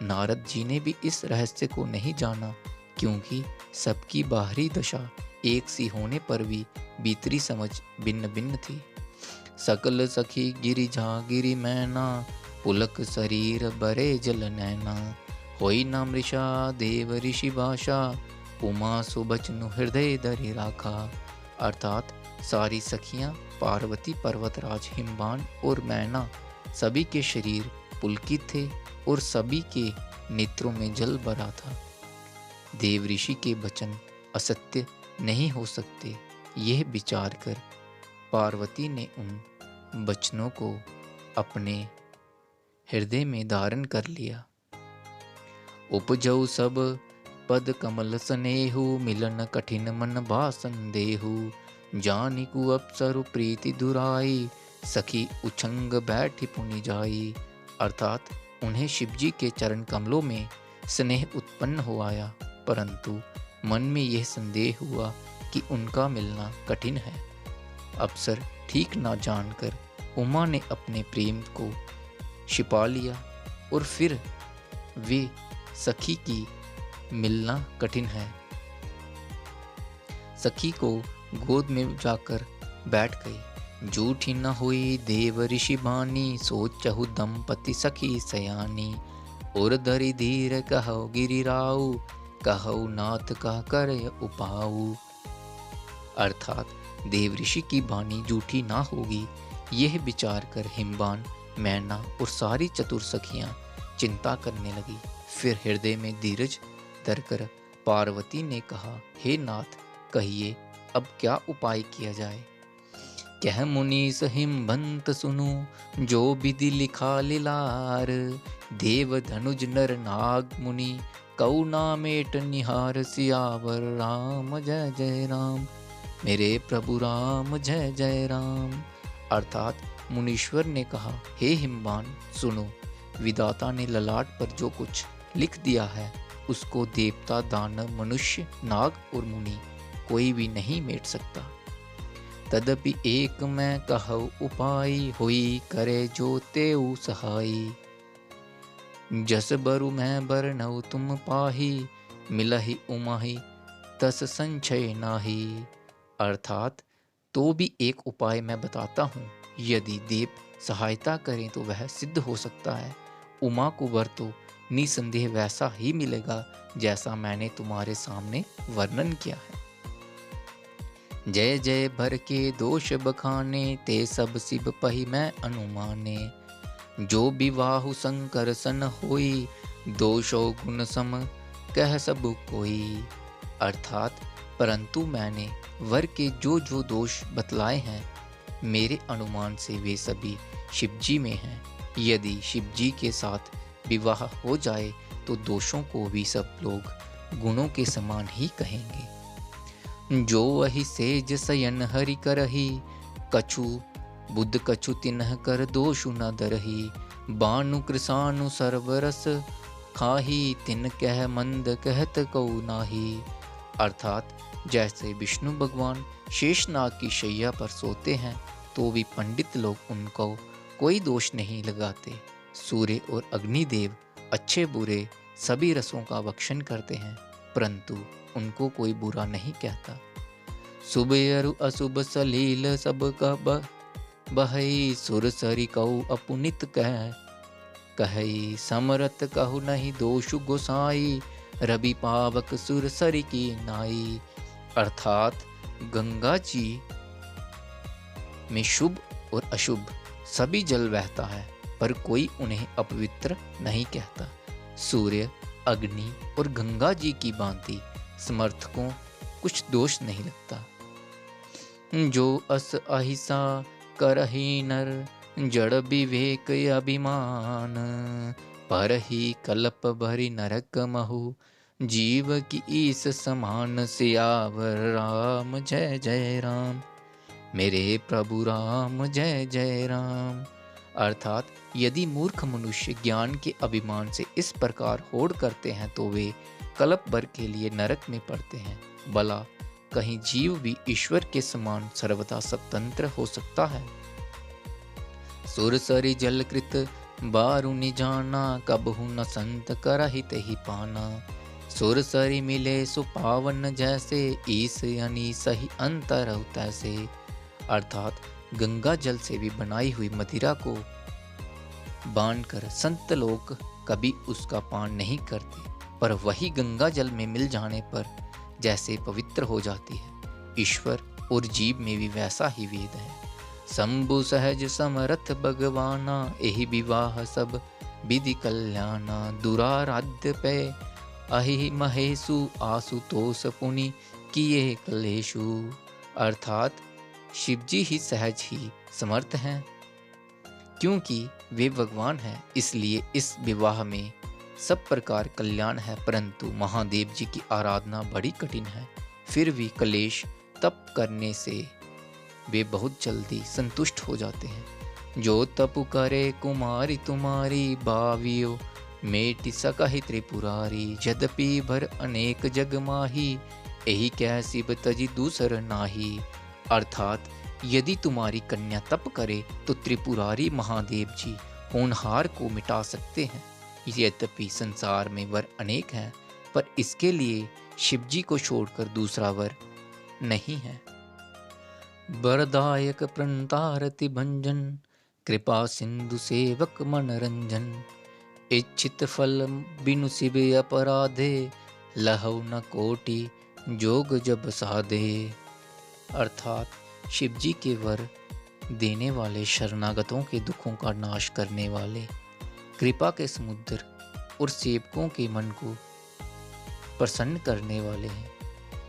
नारद जी ने भी इस रहस्य को नहीं जाना, क्योंकि सबकी बाहरी दशा एक सी होने पर भी भीतरी समझ भिन्न भिन्न थी। सकल सखी गिरिजा गिरि मैना, पुलक शरीर बरे जल नैना। होई न मृषा देव ऋषि भाषा, उमा सुबचनु हृदय धरि राखा। अर्थात सारी सखियां पार्वती, पर्वतराज, हिमवान और मैना सभी के शरीर पुलकित थे और सभी के नेत्रों में जल भरा था। देव ऋषि के वचन असत्य नहीं हो सकते, यह विचार कर पार्वती ने उन वचनों को अपने हृदय में धारण कर लिया। उपजऊ सब पद कमल स्नेहु, मिलन कठिन मन भासन देहु। जानिकु अप्सरु प्रीति दुराई, सखी उछंग बैठी पुनि जाई। अर्थात उन्हें शिवजी के चरण कमलों में स्नेह उत्पन्न हो आया, परंतु मन में यह संदेह हुआ कि उनका मिलना कठिन है। अप्सर ठीक ना जानकर उमा ने अपने प्रेम को छिपा लिया और फिर वे सखी की मिलना कठिन है सखी को गोद में जाकर बैठ गई। झूठी न हुई देव ऋषि बानी, सोचहु दंपति सखी सयानी। और धरि धीर कहो गिरिराऊ, कहो नाथ का करे उपाऊ। अर्थात देव ऋषि की वाणी झूठी ना होगी, यह विचार कर हिमवान, मैना और सारी चतुर सखियां चिंता करने लगी। फिर हृदय में धीरज धरकर पार्वती ने कहा, हे नाथ, कहिए अब क्या उपाय किया जाए। कह मुनीस हिमवंत सुनु, जो विधि लिखा लीलार। देव धनुज नर नाग मुनि, कऊ नामेट निहार। सियावर राम जय जय राम। मेरे प्रभु राम जय जय राम। अर्थात मुनीश्वर ने कहा, हे हिमवान सुनो, विधाता ने ललाट पर जो कुछ लिख दिया है उसको देवता, दानव, मनुष्य, नाग और मुनि कोई भी नहीं मेट सकता। तदपि एक मैं कहूँ उपाय, होई करे जो तेऊ सहाई। जस बरु मैं बरनऊ तुम पाही, मिलहि उमाही तस संशय नाही। अर्थात तो भी एक उपाय मैं बताता हूँ, यदि देव सहायता करें तो वह सिद्ध हो सकता है। उमा को वर तो निसंदेह वैसा ही मिलेगा जैसा मैंने तुम्हारे सामने वर्णन किया है। जय जय भर के दोष बखाने, ते सब शिव पही मैं अनुमाने। जो विवाहु शंकर सन होई, दोषो गुण सम कह सब कोई। अर्थात परंतु मैंने वर के जो जो दोष बतलाए हैं, मेरे अनुमान से वे सभी शिवजी में हैं। यदि शिवजी के साथ विवाह हो जाए तो दोषों को भी सब लोग गुणों के समान ही कहेंगे। जो वही सेज सयन हरि करही, कछु बुद्ध कछु तिन्ह कर दोषु न दरही। बानु कृसानु सर्वरस खाही, तिन कह मंद कहत कऊ नाही। अर्थात जैसे विष्णु भगवान शेषनाग की शैया पर सोते हैं तो भी पंडित लोग उनको कोई दोष नहीं लगाते। सूर्य और अग्निदेव अच्छे बुरे सभी रसों का भक्षण करते हैं, परंतु उनको कोई बुरा नहीं कहता। शुभ अरु अशुभ सलील सब का बहई, सुर सरी कहु अपुनित कहई। समरत कहु नहीं दोषु गोसाई, रवि पावक सुर सरी की नाई। अर्थात गंगा जी में शुभ और अशुभ सभी जल बहता है, पर कोई उन्हें अपवित्र नहीं कहता। सूर्य, अग्नि और गंगा जी की भांति समर्थकों कुछ दोष नहीं लगता। जो अस अहिसा करही नर, जड़ विवेक अभिमान। पर ही कल्प भरी नरक महु, जीव की ईस समान। सियावर राम जय जय राम, मेरे प्रभु राम जय जय राम। अर्थात यदि मूर्ख मनुष्य ज्ञान के अभिमान से इस प्रकार होड़ करते हैं तो वे कल्प भर के लिए नरक में पड़ते हैं। भला कहीं जीव भी ईश्वर के समान सर्वथा स्वतंत्र हो सकता है? सुर सरी जल कृत बारुनि जाना, कबहु न संत करहि तेहि पाना। सुर सरी मिले सुपावन जैसे, ईस यानी सही अंतर तैसे। अर्थात गंगा जल से भी बनाई हुई मदिरा को बांधकर संत लोग कभी उसका पान नहीं करते, पर वही गंगा जल में मिल जाने पर जैसे पवित्र हो जाती है। ईश्वर और जीव में भी वैसा ही वेद है। शंभु सहज समरथ भगवाना, एहि विवाह सब विधि कल्याणा। दुराराध्य पे अहि महेशु, आशुतोष पुनि किए कलेशु। अर्थात शिवजी ही सहज ही समर्थ हैं, क्योंकि वे भगवान हैं, इसलिए इस विवाह में सब प्रकार कल्याण है। परंतु महादेव जी की आराधना बड़ी कठिन है, फिर भी कलेश तप करने से वे बहुत जल्दी संतुष्ट हो जाते हैं। जो तप करे कुमारी तुम्हारी, बावियो मेटि सकहि त्रिपुरारी। यद्यपि भर अनेक जग माही, एहि कै शिव तजि दूसर नाही। अर्थात यदि तुम्हारी कन्या तप करे तो त्रिपुरारी महादेव जी होनहार को मिटा सकते हैं। यद्यपि संसार में वर अनेक हैं, पर इसके लिए शिवजी को छोड़कर दूसरा वर नहीं है। वरदायक प्रणतारति भंजन, कृपा सिंधु सेवक मनरंजन। इच्छित फल बिनु शिव अपराधे, लहौ न कोटि जोग जब साधे। अर्थात शिवजी के वर देने वाले, शरणागतों के दुखों का नाश करने वाले, कृपा के समुद्र और सेवकों के मन को प्रसन्न करने वाले हैं।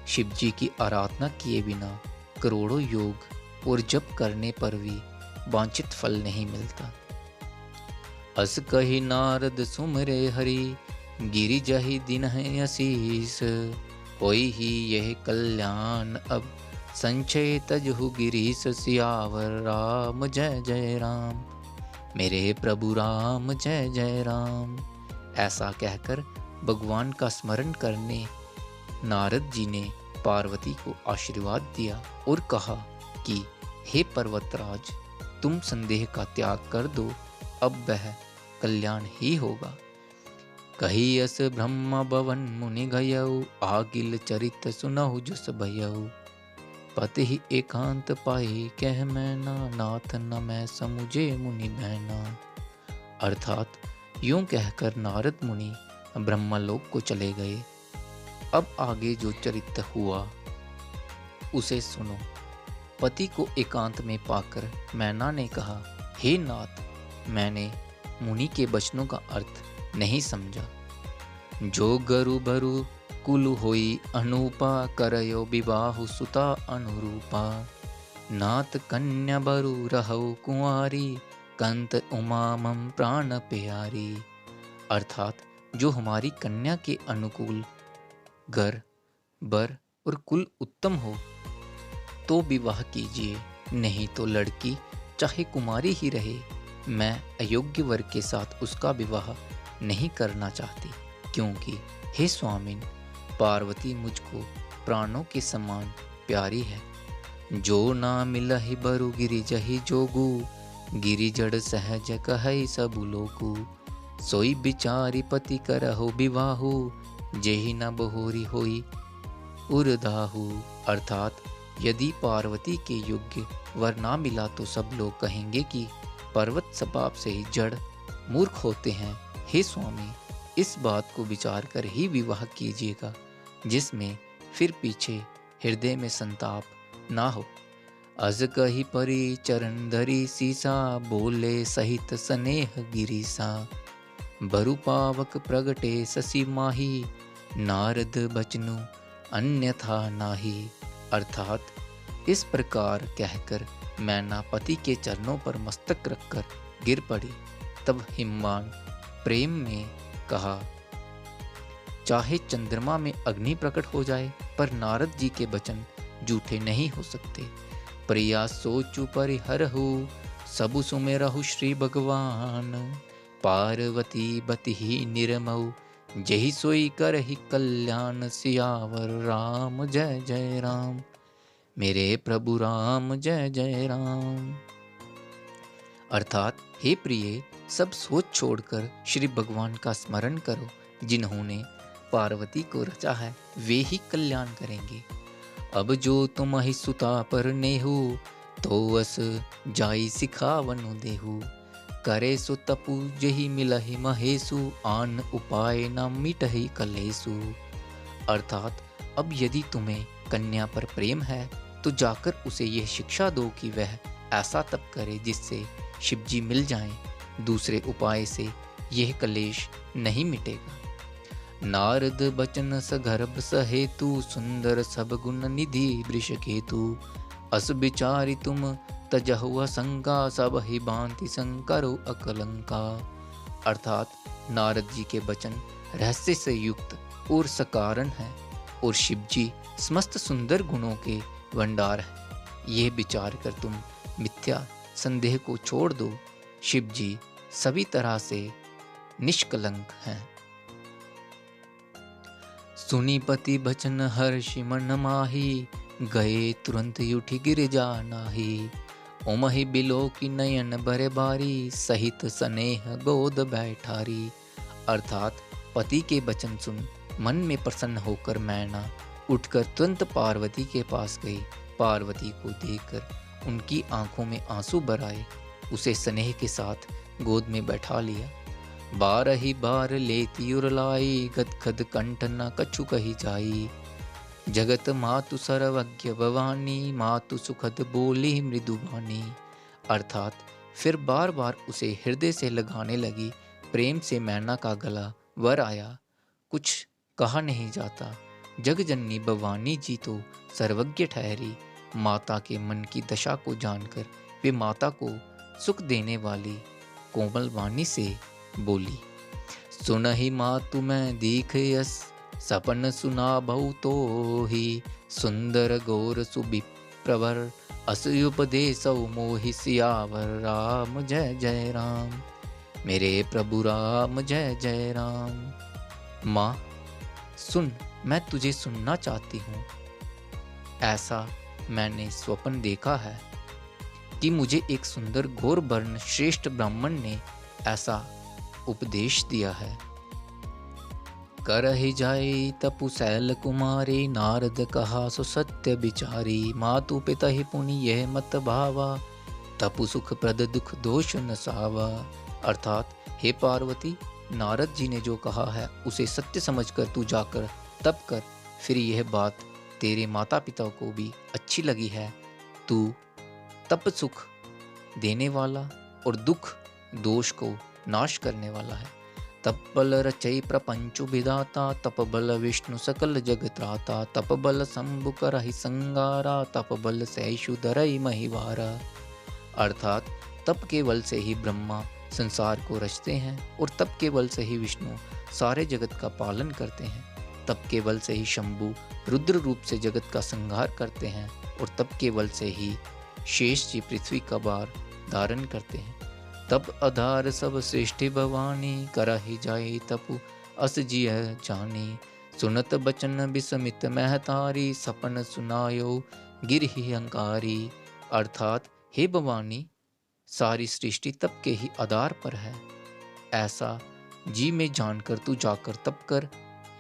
शिवजी की आराधना किए बिना करोड़ों योग और जप करने पर भी वांछित फल नहीं मिलता। अस कही नारद सुमरे हरि, गिरि जहि दिन है असीस। होई ही यह कल्याण अब संचय तजहु गिरीश सियावर राम जय जय राम। मेरे प्रभु राम जय जय राम। ऐसा कहकर भगवान का स्मरण करने नारद जी ने पार्वती को आशीर्वाद दिया और कहा कि हे पर्वतराज, तुम संदेह का त्याग कर दो, अब वह कल्याण ही होगा। कही अस ब्रह्म भवन मुनि गयऊ, आगिल चरित सुनहु जस भयऊ। पति ही एकांत पाई कह मैना, नाथ न मैं समुझे मुनि बहना। अर्थात यूं कहकर नारद मुनि ब्रह्मलोक को चले गए। अब आगे जो चरित्र हुआ उसे सुनो। पति को एकांत में पाकर मैना ने कहा, हे नाथ, मैंने मुनि के वचनों का अर्थ नहीं समझा। जो गरु बरु कुल होई अनूपा, करयो विवाहु सुता अनुरूपा। नाथ कन्या बरु रहु कुंवारी, कंत उमा मम प्राण प्यारी। अर्थात जो हमारी कन्या के अनुकूल घर बर और कुल उत्तम हो तो विवाह कीजिए, नहीं तो लड़की चाहे कुमारी ही रहे, मैं अयोग्य वर के साथ उसका विवाह नहीं करना चाहती, क्योंकि हे स्वामिन, पार्वती मुझको प्राणों के समान प्यारी है। जो ना मिलहि बरु गिरिजहि जोगु, गिरि जड़ सहज कहै सबु लोकु। सोई बिचारी पति करहु विवाहु, जेहि न बहोरी होई उरदाहु। अर्थात यदि पार्वती के योग्य वर ना मिला तो सब लोग कहेंगे कि पर्वत स्वभाव से ही जड़ मूर्ख होते हैं। हे स्वामी, इस बात को विचार कर ही विवाह कीजिएगा, जिसमें फिर पीछे हृदय में संताप ना हो। अज कही परी चरण धरी सीसा, बोले सहित स्नेह गिरीसा। बरु पावक प्रगटे ससी माही, नारद बचनु अन्यथा नाही। अर्थात इस प्रकार कहकर मैना पति के चरणों पर मस्तक रखकर गिर पड़ी। तब हिमवान प्रेम में कहा, चाहे चंद्रमा में अग्नि प्रकट हो जाए, पर नारद जी के वचन झूठे नहीं हो सकते। प्रिया सोचु परिहरहु, सबु सुमेरहु श्री भगवान। पार्वती बति ही निर्मऊ, जही सोई करहि कल्याण। सियावर राम जय जय राम। मेरे प्रभु राम जय जय राम। अर्थात हे प्रिय, सब सोच छोड़कर श्री भगवान का स्मरण करो, जिन्होंने पार्वती को रचा है, वे ही कल्याण करेंगे। अब जो तुम ही सुता पर नेहु, तो अस जाई सिखावनु देहु। करे सो तपु जही मिलहि महेशु, आन उपाय न मिटहि कलेसु। अर्थात अब यदि तुम्हें कन्या पर प्रेम है तो जाकर उसे यह शिक्षा दो कि वह ऐसा तप करे जिससे शिवजी मिल जाएं, दूसरे उपाय से यह कलेश नहीं मिटेगा। नारद बचन सगर्भ सहेतु, सुंदर सब गुण निधि वृषकेतु। अस विचारि तुम तजहुआ शंका, सब ही भांति संकरो अकलंका। अर्थात नारद जी के वचन रहस्य से युक्त और सकारण है, और शिवजी समस्त सुंदर गुणों के भंडार है। यह विचार कर तुम मिथ्या संदेह को छोड़ दो। शिवजी सभी तरह से निष्कलंक हैं। सुनी पति बचन हर्षि मन माही, गए तुरंत उठी गिरजा नाही। ओमहि बिलो की नयन बरे बारी, सहित स्नेह गोद बैठारी। अर्थात पति के वचन सुन मन में प्रसन्न होकर मैना उठकर तुरंत पार्वती के पास गई। पार्वती को देखकर उनकी आंखों में आंसू भर आए, उसे स्नेह के साथ गोद में बैठा लिया। बारही बार लेती उरलाई, गदगद कंठ न कछु कही जाई। जगत मातु सर्वज्ञ भवानी, मातु सुखद बोली मृदुवानी। अर्थात फिर बार बार उसे हृदय से लगाने लगी। प्रेम से मैना का गला वर आया, कुछ कहा नहीं जाता। जगजननी भवानी जी तो सर्वज्ञ ठहरी। माता के मन की दशा को जानकर वे माता को सुख देने वाली कोमल वाणी से बोली। सुनहि मातु मैं दीख यस, सपन सुना बहु तो ही। सुंदर गौर प्रवर अस उपदेसौ मोहि सियावर राम जय जय राम। मेरे प्रभु राम जय जय राम। माँ सुन, मैं तुझे सुनना चाहती हूँ। ऐसा मैंने स्वप्न देखा है कि मुझे एक सुंदर घोर वर्ण श्रेष्ठ ब्राह्मण ने ऐसा उपदेश दिया है। करहि जाई तपु शैल कुमारी, नारद कहा सो सत्य बिचारी। मातु पिता ही पुनि यह मत भावा, तपु सुख प्रद दुख दोष न सावा। अर्थात हे पार्वती, नारद जी ने जो कहा है उसे सत्य समझकर तू जाकर तप कर। फिर यह बात तेरे माता पिता को भी अच्छी लगी है। तू तप सुख देने वाला और दुख दोष को नाश करने वाला है। तप बल रचई प्रपंचु विधाता, तप बल विष्णु सकल जग त्राता। तप बल शंभु करहि संगारा, तप बल सैषु धरई महिवारा। अर्थात तप के बल से ही ब्रह्मा संसार को रचते हैं और तप के बल से ही विष्णु सारे जगत का पालन करते हैं। तप के बल से ही शंभु रुद्र रूप से जगत का संहार करते हैं और तप के बल से ही शेष जी पृथ्वी का भार धारण करते हैं। तप आधार सब श्रेष्ठ भवानी, करहि जाई तपु अस जिय जानी। सुनत बचन विस्मित महतारी, सपन सुनायो गिरहि अंकारी। अर्थात हे भवानी, सारी सृष्टि तप के ही आधार पर है, ऐसा जी में जानकर तू जाकर तप कर।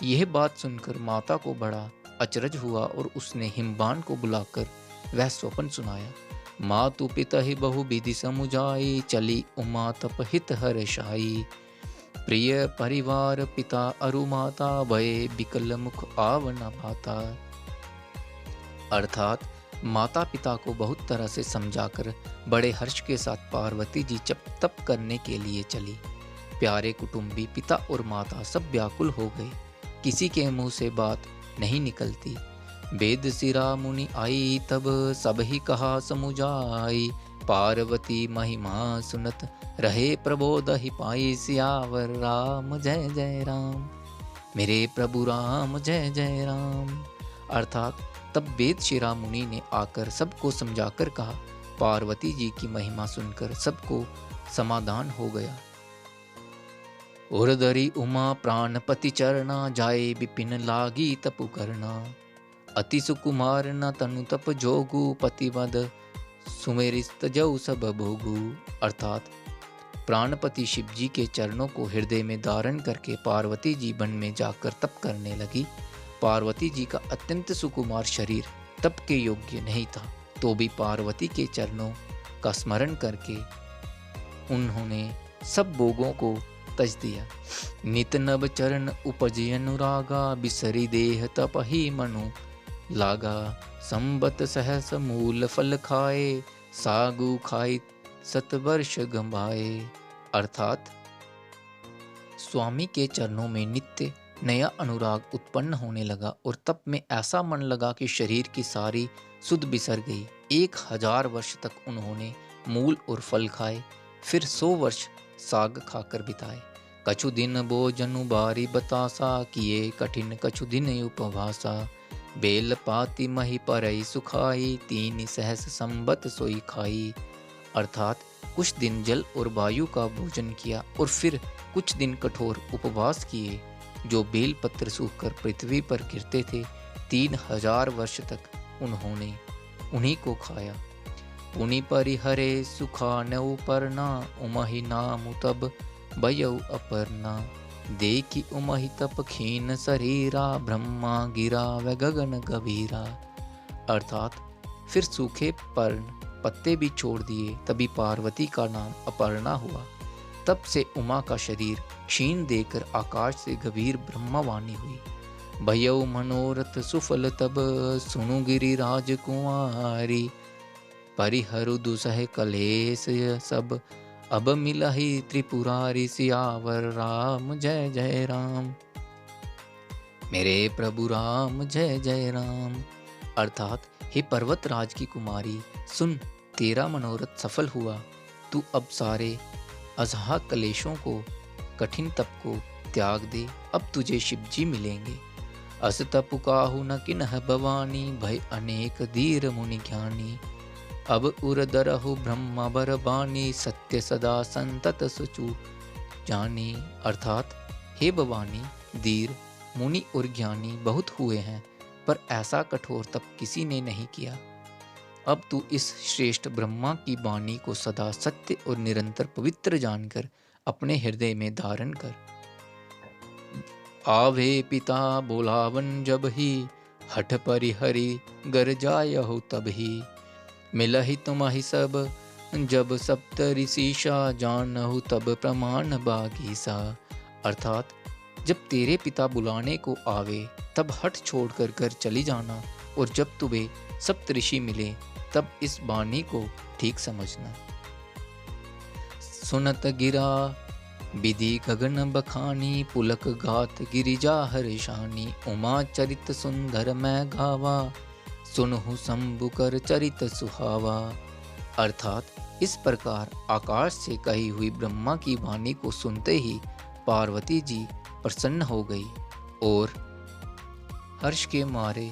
यह बात सुनकर माता को बड़ा अचरज हुआ और उसने हिमबान को बुलाकर वह स्वप्न सुनाया। मातु पिता ही बहु विधि समुझाई, चली उमा तप हित हर्षाई। प्रिय परिवार पिता अरु माता, भये विकल मुख आव न भाता। अर्थात माता पिता को बहुत तरह से समझाकर बड़े हर्ष के साथ पार्वती जी तप करने के लिए चली। प्यारे कुटुंबी पिता और माता सब व्याकुल हो गए, किसी के मुंह से बात नहीं निकलती। वेद सिरा मुनि आई तब, सब ही कहा समुझाई। पार्वती महिमा सुनत रहे प्रबोध ही पाई। सियावर राम जय जय राम, मेरे प्रभु राम जय जय राम। अर्थात तब वेद शिरा मुनि ने आकर सबको समझाकर कहा। पार्वती जी की महिमा सुनकर सबको समाधान हो गया। उर्धरी उमा प्राणपति चरना, जाए विपिन लागी तपु करना। अति सुकुमार न तनु तप जोगु, पतिवद सुमेरिस्त जऊ सब भोगु। अर्थात प्राणपति शिव जी के चरणों को हृदय में धारण करके पार्वती जी वन में जाकर तप करने लगी। पार्वती जी का अत्यंत सुकुमार शरीर तप के योग्य नहीं था, तो भी पार्वती के चरणों का स्मरण करके उन्होंने सब भोगों को तज दिया। नित नव चरण उपजि अनुरागा, बिसरी देह तप ही मनु लागा। संबत सहस मूल फल खाए, सागु खाई सत वर्ष गंभाए। अर्थात स्वामी के चरणों में नित्य नया अनुराग उत्पन्न होने लगा और तप में ऐसा मन लगा कि शरीर की सारी सुध बिसर गई। 1000 वर्ष तक उन्होंने मूल और फल खाए, फिर 100 वर्ष साग खाकर बिताए। कछु दिन भोजनु बारी बतासा, किए कठिन कछु दिन उपवासा। बेल पाती मही परई सुखाई, 3 सहस संबत सोई खाई। अर्थात कुछ दिन जल और वायु का भोजन किया और फिर कुछ दिन कठोर उपवास किए। जो बेल पत्र सूखकर पृथ्वी पर गिरते थे, 3000 वर्ष तक उन्होंने उन्हीं को खाया। पुनि परिहरे सुखा नौ परना, उमहि नाम तब भयउ अपर्णा। देखी उमहि तप खीन शरीरा, ब्रह्मा गिरा व गगन गभीरा। अर्थात फिर सूखे पर्ण पत्ते भी छोड़ दिए, तभी पार्वती का नाम अपर्णा हुआ। तब से उमा का शरीर क्षीण देकर आकाश से गंभीर ब्रह्मवाणी हुई। भयउ मनोरथ सुफल तब, सुनु गिरिराज कुंवारी। परिहरु दुसह कलेश सब, अब मिलहि त्रिपुरारी। सियावर राम जय जय राम, मेरे प्रभु राम जय जय राम। अर्थात हे पर्वतराज की कुमारी, सुन, तेरा मनोरथ सफल हुआ। तू अब सारे अजहा कलेशों को, कठिन तप को त्याग दे। अब तुझे शिव जी मिलेंगे। अस तपु काहू न किन्ह भवानी, भय अनेक धीर मुनि ज्ञानी। अब उर दरहु ब्रह्मा बर बानी, सत्य सदा संतत सुचु जानी। अर्थात हे भवानी, धीर मुनि और ज्ञानी बहुत हुए हैं, पर ऐसा कठोर तप किसी ने नहीं किया। अब तू इस श्रेष्ठ ब्रह्मा की वाणी को सदा सत्य और निरंतर पवित्र जानकर अपने हृदय में धारण कर। आवे पिता बोलावन जब ही, हठ परिहरि गर जायहु तब ही। मिलहि तुम्हि सब जब सप्त ऋषिषा, जानहु तब प्रमाण बागीसा। अर्थात जब तेरे पिता बुलाने को आवे तब हठ छोड़कर घर चली जाना, और जब तुम्हें सप्त ऋषि मिले तब इस वाणी को ठीक समझना। सुनत गिरा विधि गगन बखानी, पुलक गात गिरिजा हर्षानी। उमा चरित सुंदर मैं गावा, सुनहु शंभु कर चरित सुहावा। अर्थात इस प्रकार आकाश से कही हुई ब्रह्मा की वाणी को सुनते ही पार्वती जी प्रसन्न हो गई और हर्ष के मारे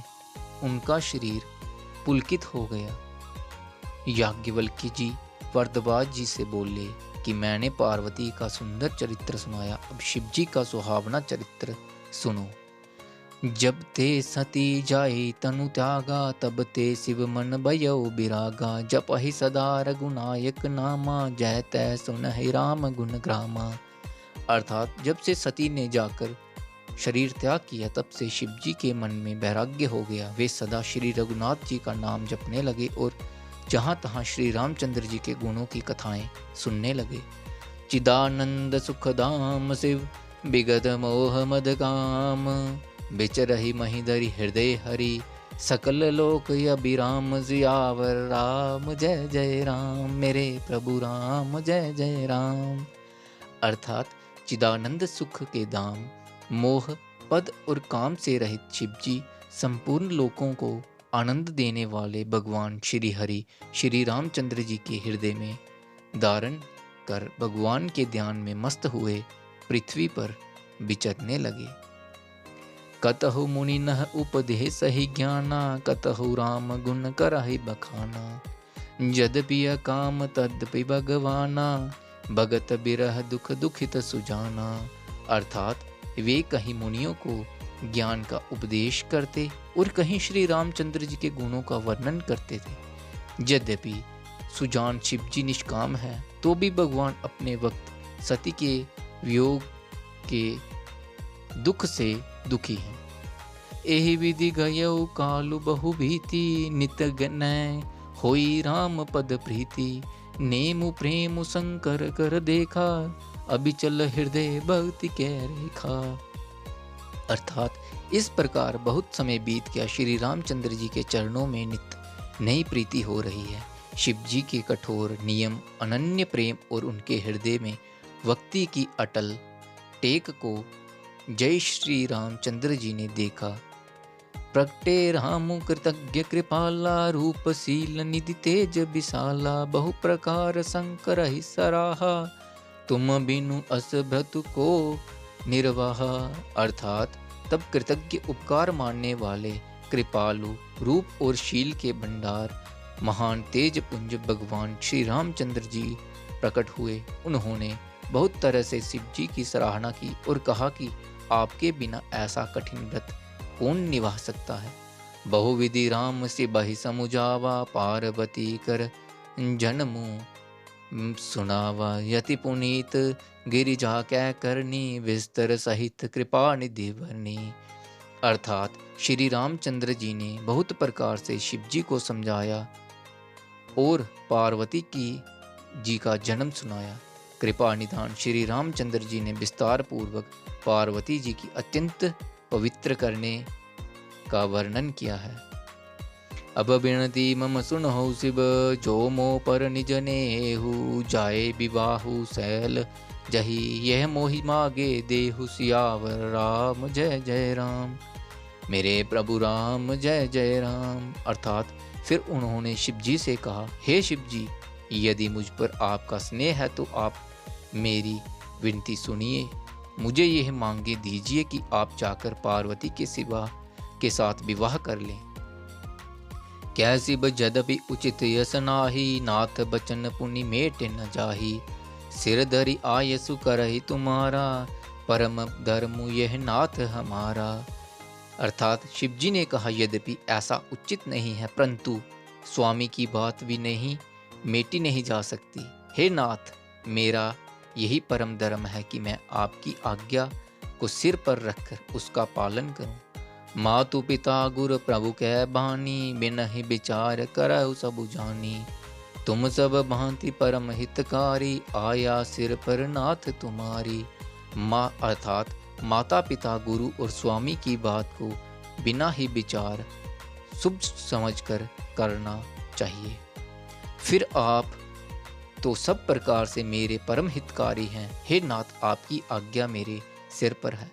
उनका शरीर पुलकित हो गया। याज्ञवल्क्य जी वर्धवाज जी से बोले कि मैंने पार्वती का सुंदर चरित्र सुनाया, अब शिव जी का सुहावना चरित्र सुनो। जब ते सती जाई तनु त्यागा, तब ते शिव मन भयो बिरागा। जपहि सदा रघुनायक नामा, जय तै सुनहि राम गुण ग्रामा। अर्थात जब से सती ने जाकर शरीर त्याग किया तब से शिव जी के मन में वैराग्य हो गया। वे सदा श्री रघुनाथ जी का नाम जपने लगे और जहाँ तहाँ श्री रामचंद्र जी के गुणों की कथाएं सुनने लगे। चिदानंद सुखदाम शिव, विगत मोह मद काम। बिचरहि महिधरि हृदय हरि, सकल लोक अभिराम। जियावर राम जय जय राम, मेरे प्रभु राम जय जय राम। अर्थात चिदानंद सुख के धाम, मोह पद और काम से रहित शिव जी संपूर्ण लोकों को आनंद देने वाले भगवान श्री हरि श्री रामचंद्र जी के हृदय में धारण कर भगवान के ध्यान में मस्त हुए पृथ्वी पर विचरने लगे। कतहु मुनि नह उपदेश ही ज्ञाना, कतहु राम गुण करहि बखाना। यद्यपि काम तद्यपि भगवाना, भगत बिरह दुख दुखित सुजाना। अर्थात वे कहीं मुनियों को ज्ञान का उपदेश करते और कहीं श्री रामचंद्र जी के गुणों का वर्णन करते थे। यद्यपि सुजान शिव जी निष्काम है तो भी भगवान अपने वक्त सती के वियोग के दुख से दुखी हैं। एहि विधि गयौ कालु बहु भीति, नित गनय होई राम पद प्रीति। नेमु प्रेम शंकर कर देखा, अबिचल हृदय भक्ति के रेखा। अर्थात इस प्रकार बहुत समय बीत गया, श्री रामचंद्र जी के चरणों में नित्य नई प्रीति हो रही है। शिव जी के कठोर नियम, अनन्य प्रेम और उनके हृदय में भक्ति की अटल टेक को जय श्री रामचंद्र जी ने देखा। प्रगटे रामु कृतज्ञ कृपाला, रूपशील निधि तेज विशाला। बहु प्रकार शंकर ही सराहा, तुम बिनु अस भ्रतु को निर्वाह। अर्थात तब कृतज्ञ उपकार मानने वाले कृपालु रूप और शील के भंडार महान तेज पुंज भगवान श्री रामचंद्र जी प्रकट हुए। उन्होंने बहुत तरह से शिव जी की सराहना की और कहा कि आपके बिना ऐसा कठिन व्रत कौन निभा सकता है। बहुविधि राम से बहि समुझावा, पार्वती कर जन्मु सुनावा। यति पुनीत गिरिजा कै करनी, विस्तर सहित कृपा निधि भरनी। अर्थात श्री रामचंद्र जी ने बहुत प्रकार से शिव जी को समझाया और पार्वती जी का जन्म सुनाया। कृपा निधान श्री रामचंद्र जी ने विस्तार पूर्वक पार्वती जी की अत्यंत पवित्र करने का वर्णन किया है। अब बिनती मम सुनहु शिव, जो मो पर निज नेहु। जाए विवाहु शैल जही, यह मोहि मागे देहु। सियावर राम जय जय राम, मेरे प्रभु राम जय जय राम। अर्थात फिर उन्होंने शिव जी से कहा, हे शिव जी, यदि मुझ पर आपका स्नेह है तो आप मेरी विनती सुनिए। मुझे यह मांगे दीजिए कि आप जाकर पार्वती के सिवा के साथ विवाह कर लें। कैसी जदपि उचित यस नाही, नाथ बचन पुनि मेट न जाही। सिर धरि आयसु करहि तुम्हारा, परम धर्म यह नाथ हमारा। अर्थात शिव जी ने कहा, यद्यपि ऐसा उचित नहीं है, परंतु स्वामी की बात भी नहीं मेटी नहीं जा सकती। हे नाथ, मेरा यही परम धर्म है कि मैं आपकी आज्ञा को सिर पर रखकर उसका पालन करूं। मातु पिता गुरु प्रभु कह बानी, बिनहि विचार करहु सबु जानी। तुम सब भांति परम हितकारी, आया सिर पर नाथ तुम्हारी। माँ अर्थात माता पिता गुरु और स्वामी की बात को बिना ही विचार शुभ समझकर करना चाहिए। फिर आप तो सब प्रकार से मेरे परम हितकारी हैं। हे नाथ, आपकी आज्ञा मेरे सिर पर है।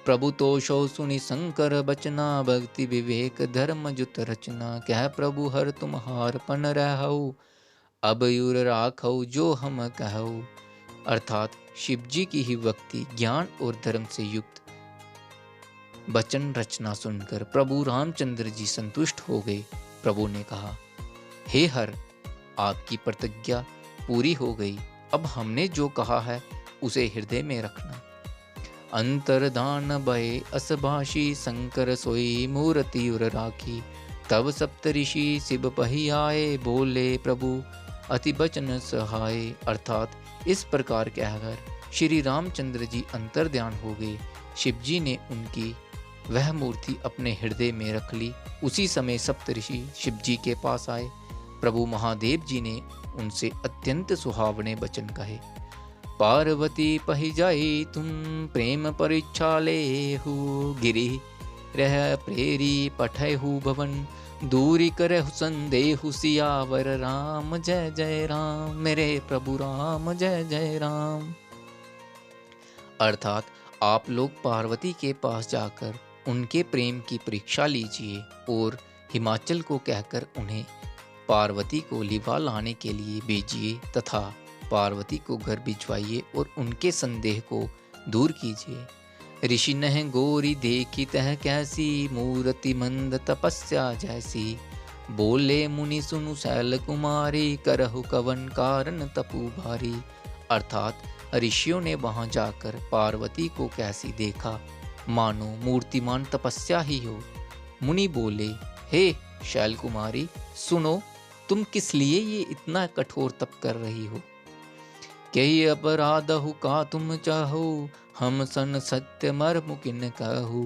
प्रभु तो शो सुनि शंकर बचना, भक्ति विवेक धर्म जुत रचना। कह प्रभु हर तुम्हार पन रहऊ, अब युर राखऊ जो हम कहऊ। अर्थात शिव जी की ही भक्ति ज्ञान और धर्म से युक्त वचन रचना सुनकर प्रभु रामचंद्र जी संतुष्ट हो गए। प्रभु ने कहा, हे हर, आपकी प्रतिज्ञा पूरी हो गई। अब हमने जो कहा है उसे हृदय में रखना। अंतरदान भय असभाषी, शंकर सोई मूर्ति उर राखी। तब सप्तऋषि शिव पही आए, बोले प्रभु अति बचन सहाय। अर्थात इस प्रकार कहकर श्री रामचंद्र जी अंतर्ध्यान हो गए। शिव जी ने उनकी वह मूर्ति अपने हृदय में रख ली। उसी समय सप्तऋषि शिव जी के पास आए। प्रभु महादेव जी ने उनसे अत्यंत सुहावने वचन कहे। पार्वती पही जाई तुम, प्रेम परीक्षा लेहु। गिरि रह प्रेरी पठहु भवन, दूरी करहु संदेहु। सियावर राम जय जय राम, मेरे प्रभु राम जय जय राम। अर्थात आप लोग पार्वती के पास जाकर उनके प्रेम की परीक्षा लीजिए और हिमाचल को कहकर उन्हें पार्वती को लिवा लाने के लिए भेजिए तथा पार्वती को घर भिजवाइए और उनके संदेह को दूर कीजिए। ऋषि नह गोरी देखी तह कैसी, मूर्ति मंद तपस्या जैसी। बोले मुनि सुनु शैल कुमारी, करहु कवन कारण तपु भारी। अर्थात ऋषियों ने वहां जाकर पार्वती को कैसी देखा, मानो मूर्तिमान तपस्या ही हो। मुनि बोले, हे शैल कुमारी, सुनो, तुम किस लिए ये इतना कठोर तप कर रही हो? कई अपराधहु का तुम चाहो, हम सन सत्य मर्म किन कहू।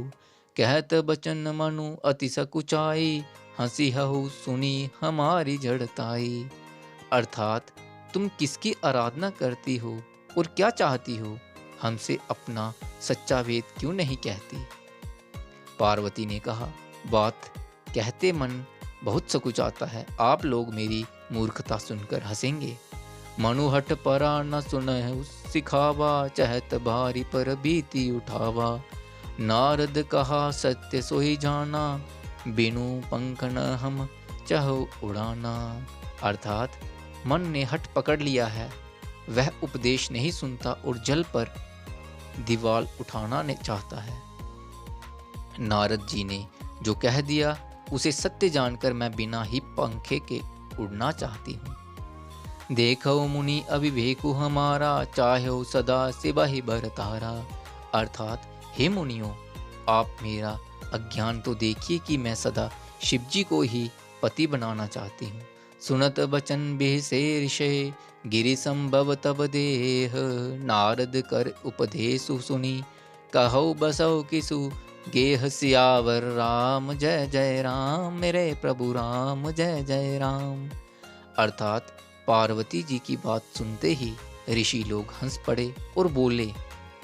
कहत बचन मनु अति सकुचाई, हंसी हहु सुनी हमारी जड़ताई। अर्थात तुम किसकी आराधना करती हो और क्या चाहती हो? हमसे अपना सच्चा वेद क्यों नहीं कहती? पार्वती ने कहा, बात कहते मन बहुत सकुचाता है। आप लोग मेरी मूर्खता सुनकर हंसेंगे। मनुहट परा न सुनहु सिखावा, चहत भारी पर बीती उठावा। नारद कहा सत्य सोई जाना, बिनु पंख न हम चाहो उड़ाना। अर्थात मन ने हट पकड़ लिया है, वह उपदेश नहीं सुनता और जल पर दीवाल उठाना ने चाहता है। नारद जी ने जो कह दिया उसे सत्य जानकर मैं बिना ही पंखे के उड़ना चाहती हूँ। देखो मुनि अविवेकु हमारा, चाहो सदा सिवा ही बरतारा। अर्थात हे मुनियों, आप मेरा अज्ञान तो देखिए कि मैं सदा शिव जी को ही पति बनाना चाहती हूँ। सुनत बचन बेह से ऋषय, गिरि संभव तब देह। नारद कर उपदेशु सुनी, कहो बसो किसु गेह। सियावर राम जय जय राम, मेरे प्रभु राम जय जय राम। अर्थात पार्वती जी की बात सुनते ही ऋषि लोग हंस पड़े और बोले,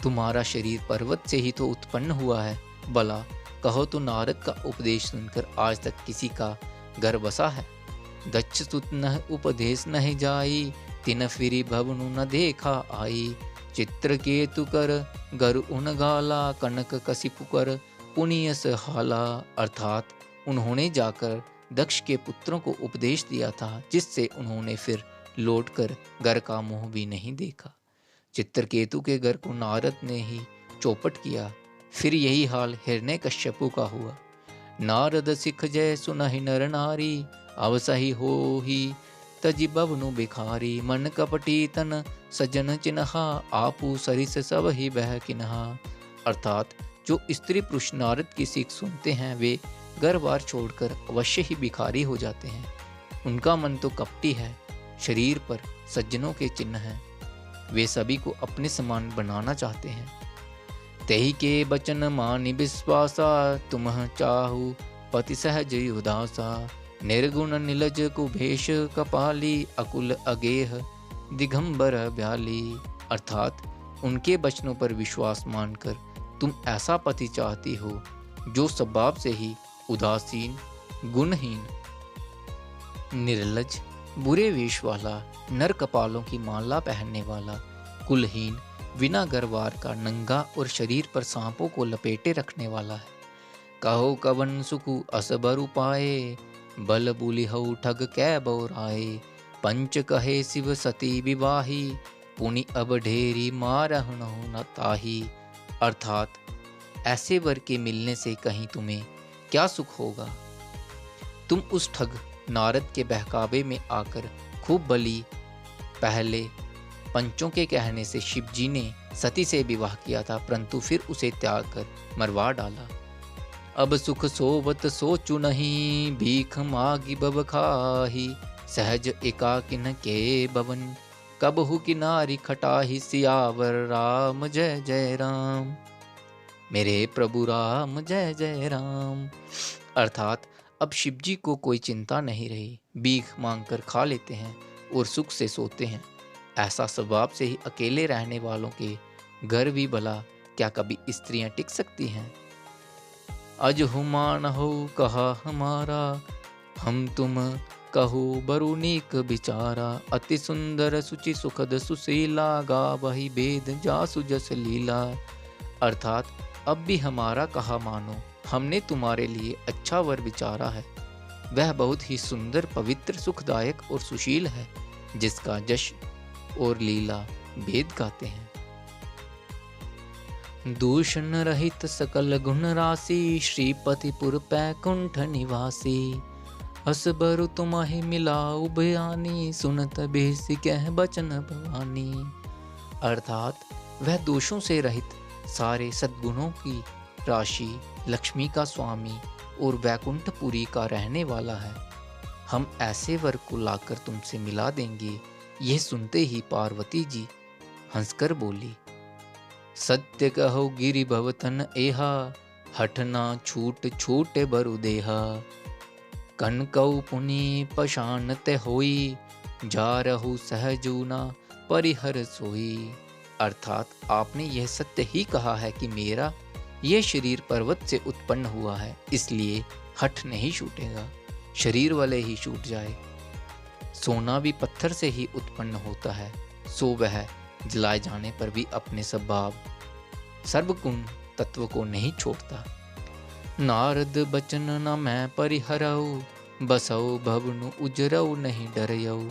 तुम्हारा शरीर पर्वत से ही तो उत्पन्न हुआ है, भला कहो तो नारद का उपदेश सुनकर आज तक किसी का घर बसा है? दक्ष सुत न उपदेश नहीं जाई, तिन फिरी भवनु न देखा आई। चित्र केतु कर घर उन गाला, कनक कसिपु कर पुण्य सहाला। अर्थात उन्होंने जाकर दक्ष के पुत्रों को उपदेश दिया था, जिससे उन्होंने फिर लौटकर घर का मुंह भी नहीं देखा। चित्रकेतु के घर को नारद ने ही चौपट किया। फिर यही हाल हिरण्यकश्यपु का हुआ। नारद सिख जय सुनहि नर नारी, अवसही हो ही तजि बवनु बिखारी। मन कपटी तन सज्जन चिन्हा, आपू सरिस सब ही बह किन्हा। अर्थात जो स्त्री पुरुष नारद की सीख सुनते हैं वे घर बार छोड़कर अवश्य ही भिखारी हो जाते हैं। उनका मन तो कपटी है, शरीर पर सज्जनों के चिन्ह हैं। वे सभी को अपने समान बनाना चाहते हैं। तेहि के बचन मानि विश्वासा, तुमह चाहु पति सहज उदासा। निर्गुण निलज कुभेश कपाली, अकुल अगेह दिगंबर ब्याली। अर्थात उनके वचनों पर विश्वास मानकर तुम ऐसा पति चाहती हो जो स्वभाव से ही उदासीन, गुणहीन, निर्लज, बुरे वेश वाला, नर कपालों की माला पहनने वाला, कुलहीन, बिना गरवार का, नंगा और शरीर पर सांपों को लपेटे रखने वाला है। कहो कवन सुखु असबरु पाए, बल बुली हऊ ठग कै बौराए। पंच कहे शिव सती विवाही, पुनि अब ढेरी मारहु न ताही। अर्थात ऐसे वर के मिलने से कहीं तुम्हें क्या सुख होगा। तुम उस ठग नारद के बहकावे में आकर खूब बली। पहले पंचों के कहने से शिवजी ने सती से विवाह किया था, परंतु फिर उसे त्याग कर मरवा डाला। अब सुख सोवत सोचु नहीं, भीख मागी बब खाही। सहज एकाकिन के बवन, कबहु किनारी खटाही। सियावर राम जय जय राम, मेरे प्रभु राम जय जय राम। अर्थात अब शिवजी को कोई चिंता नहीं रही, भीख मांगकर खा लेते हैं और सुख से सोते हैं। ऐसा स्वभाव से ही अकेले रहने वालों के घर भी भला क्या कभी स्त्रियां टिक सकती हैं। अज हुमान हो कहा हमारा, हम तुम कहो बरुनीक बिचारा। अति सुंदर सुचि सुखद सुशीला, गावहि वेद जासु जस लीला। अर्थात अब भी हमारा कहा मानो, हमने तुम्हारे लिए अच्छा वर विचारा है। वह बहुत ही सुंदर, पवित्र, सुखदायक और सुशील है, जिसका जश और लीला वेद गाते हैं। दूषण रहित सकल गुण राशि, श्रीपति पुर पैकुंठ निवासी। असबरु तुम्हि मिलाऊ बयानी, सुनत बेसी कह बचन भवानी। अर्थात वह दोषों से रहित, सारे सद्गुणों की राशि, लक्ष्मी का स्वामी और वैकुंठपुरी का रहने वाला है। हम ऐसे वर को लाकर तुमसे मिला देंगे। यह सुनते ही पार्वती जी हंसकर बोली, सत्य कहो गिरि भवतन एहा, हठना छूट छूटे बरु देहा। कनकऊ पुनि पशान ते होई, जा रहु सहजूना परिहर सोई। अर्थात आपने यह सत्य ही कहा है कि मेरा यह शरीर पर्वत से उत्पन्न हुआ है, इसलिए हठ नहीं छूटेगा, शरीर वाले ही छूट जाए। सोना भी पत्थर से ही उत्पन्न होता है, सो वह जलाए जाने पर भी अपने स्वभाव सर्वगुण तत्व को नहीं छोड़ता। नारद बचन न मैं परिहरऊ, बसऊ भवनु उजरऊ नहीं डरयऊ।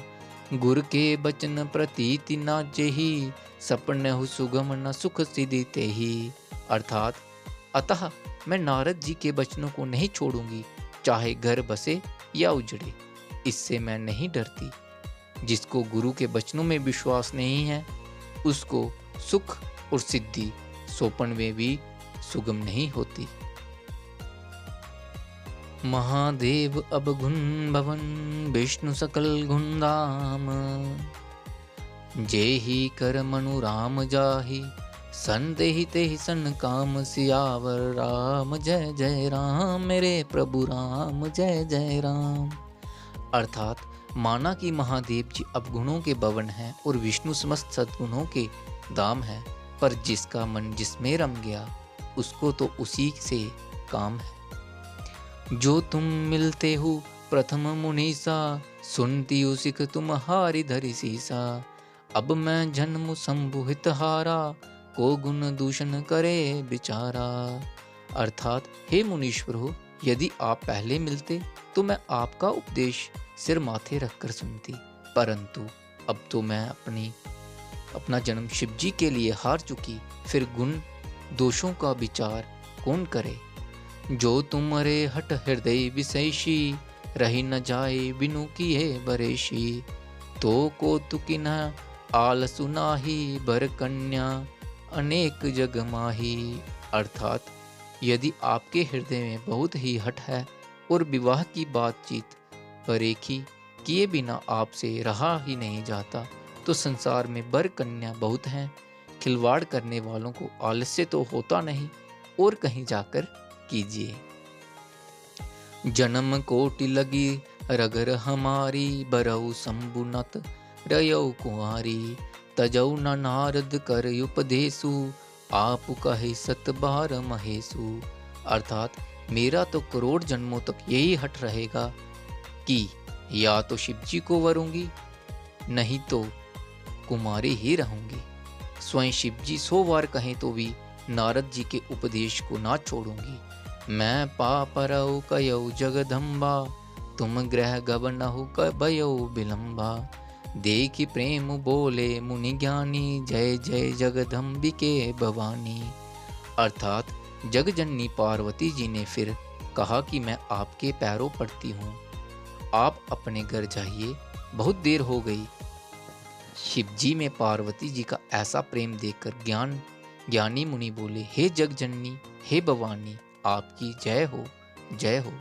गुर के बचन प्रतीति ना जेही, सपनहु सुगम न सुख सिद्धि तेहि। अर्थात अतः मैं नारद जी के वचनों को नहीं छोड़ूंगी, चाहे घर बसे या उजड़े, इससे मैं नहीं डरती। जिसको गुरु के वचनों में विश्वास नहीं है, उसको सुख और सिद्धि सोपन में भी सुगम नहीं होती। महादेव अब गुण भवन, विष्णु सकल गुण धाम। जेहि कर मनु राम जाहि, संदेहि तेहि सन काम। सियावर राम जय जय राम, मेरे प्रभु राम जय जय राम। अर्थात माना कि महादेव जी अवगुणों के भवन हैं और विष्णु समस्त सद्गुणों के धाम है, पर जिसका मन जिसमें रम गया उसको तो उसी से काम है। जो तुम मिलते हो प्रथम मुनीसा, सुनती उसिक तुम्हारी धरि सीसा। अब मैं जन्म संबुहित हारा, को गुण दूषण करे बिचारा। अर्थात हे मुनीश्वर हो, यदि आप पहले मिलते तो मैं आपका उपदेश सिर माथे रखकर सुनती, परंतु अब तो मैं अपना जन्म शिवजी के लिए हार चुकी, फिर गुण दोषों का विचार कौन करे। जो तुम्हारे हट हृदय विशेषी, रही न जाए बिनु किए बरेशी। तो कौतुकी न आलसु नाही, बर कन्या अनेक जग माही। अर्थात यदि आपके हृदय में बहुत ही हठ है और विवाह की बातचीत परेखी किए बिना आपसे रहा ही नहीं जाता, तो संसार में बर कन्या बहुत हैं। खिलवाड़ करने वालों को आलस्य तो होता नहीं, और कहीं जाकर कीजिए। जन्म कोटि लगी रगर हमारी, बरऊ शंभुनत रयऊ कुंवारी। तजऊ न नारद कर उपदेशु, आप कहे सत बार महेशु। अर्थात मेरा तो करोड़ जन्मों तक यही हट रहेगा कि या तो शिव जी को वरूंगी, नहीं तो कुमारी ही रहूंगी। स्वयं शिव जी 100 बार कहें तो भी नारद जी के उपदेश को ना छोड़ूंगी। मैं पापरऊ कयऊ जगदम्बा, तुम ग्रह गबनहु कबयऊ विलंबा। देखी प्रेम बोले मुनि ज्ञानी, जय जय जगदम्बिके भवानी। अर्थात जगजननी पार्वती जी ने फिर कहा कि मैं आपके पैरों पड़ती हूँ, आप अपने घर जाइए, बहुत देर हो गई। शिव जी में पार्वती जी का ऐसा प्रेम देखकर ज्ञानी मुनि बोले, हे जगजननी, हे भवानी, आपकी जय हो, जय हो।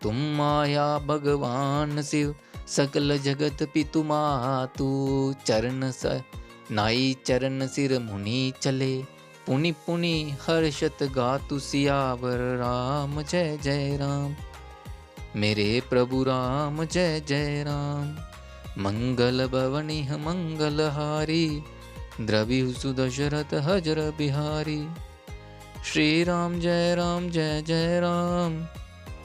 तुम माया भगवान शिव, सकल जगत पितु मातु। चरण स नाई चरण सिर मुनि चले, पुनि पुनि हर्षत गातु सियावर राम जय जय राम। मेरे प्रभु राम जय जय राम। मंगल भवनि मंगल हारी, द्रविहु सुदशरथ हजर बिहारी। श्री राम जय राम जय जय राम,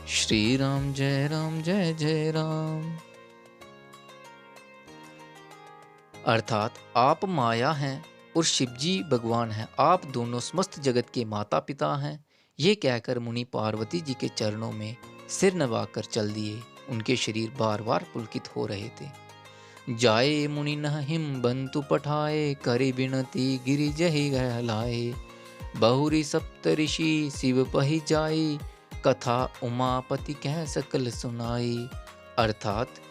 श्री राम जय राम जय जय राम। अर्थात आप माया हैं और शिवजी भगवान हैं, आप दोनों समस्त जगत के माता पिता हैं। ये कहकर मुनि पार्वती जी के चरणों में सिर नवाकर चल दिए। उनके शरीर बार बार पुलकित हो रहे थे। जाए मुनि न हिम बंतु पठाए, करि बिनती गिरि जहि गहलाए। बहुरी सप्त ऋषि शिव पहि जाई, कथा उमापति कह सकल सुनाई। अर्थात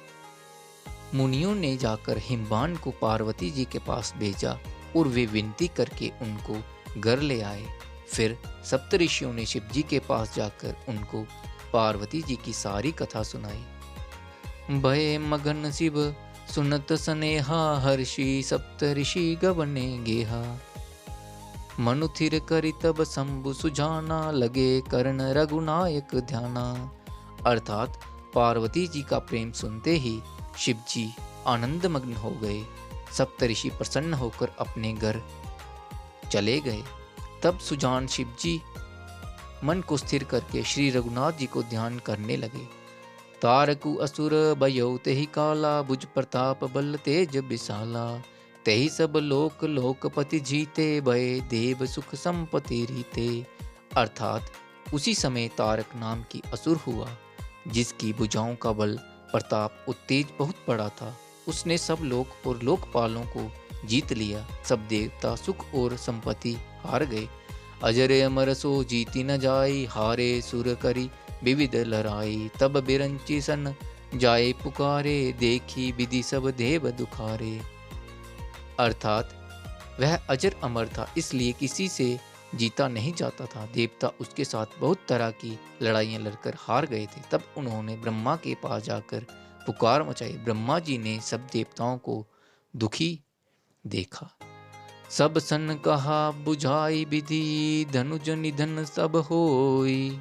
मुनियों ने जाकर हिमवान को पार्वती जी के पास भेजा और वे विनती करके उनको घर ले आए। फिर सप्तऋषियों ने शिव जी के पास जाकर उनको पार्वती जी की सारी कथा सुनाई। भय मगन शिव सुनत स्नेहा, हर्षि सप्तऋषि गवने गेहा। मनु थिर करि तब शंभु सुजाना, लगे कर्ण रघुनायक ध्याना। अर्थात पार्वती जी का प्रेम सुनते ही शिव जी आनंदमग्न हो गए। सप्तऋषि प्रसन्न होकर अपने घर चले गए। तब सुजान शिव जी मन को स्थिर करके श्री रघुनाथ जी को ध्यान करने लगे। तारकु असुर भयो तेहि काला, भुज प्रताप बल तेज विशाला। तेहि सब लोक लोकपति जीते, भय देव सुख संपत्ति रीते। अर्थात उसी समय तारक नाम की असुर हुआ, जिसकी भुजाओं का बल प्रताप और तेज बहुत बड़ा था। उसने सब लोक और लोकपालों को जीत लिया। सब देवता सुख और संपत्ति हार गए। अजर अमर सो जीती न जाई, हारे सुर करी विविध लड़ाई। तब बिरंची सन जाए पुकारे, देखी विधि सब देव दुखारे। अर्थात वह अजर अमर था, इसलिए किसी से जीता नहीं जाता था। देवता उसके साथ बहुत तरह की लड़ाइयाँ लड़कर हार गए थे। तब उन्होंने ब्रह्मा के पास जाकर पुकार मचाई। ब्रह्मा जी ने सब देवताओं को दुखी देखा। सब सन कहा बुझाई विधि, धनुज निधन सब होई।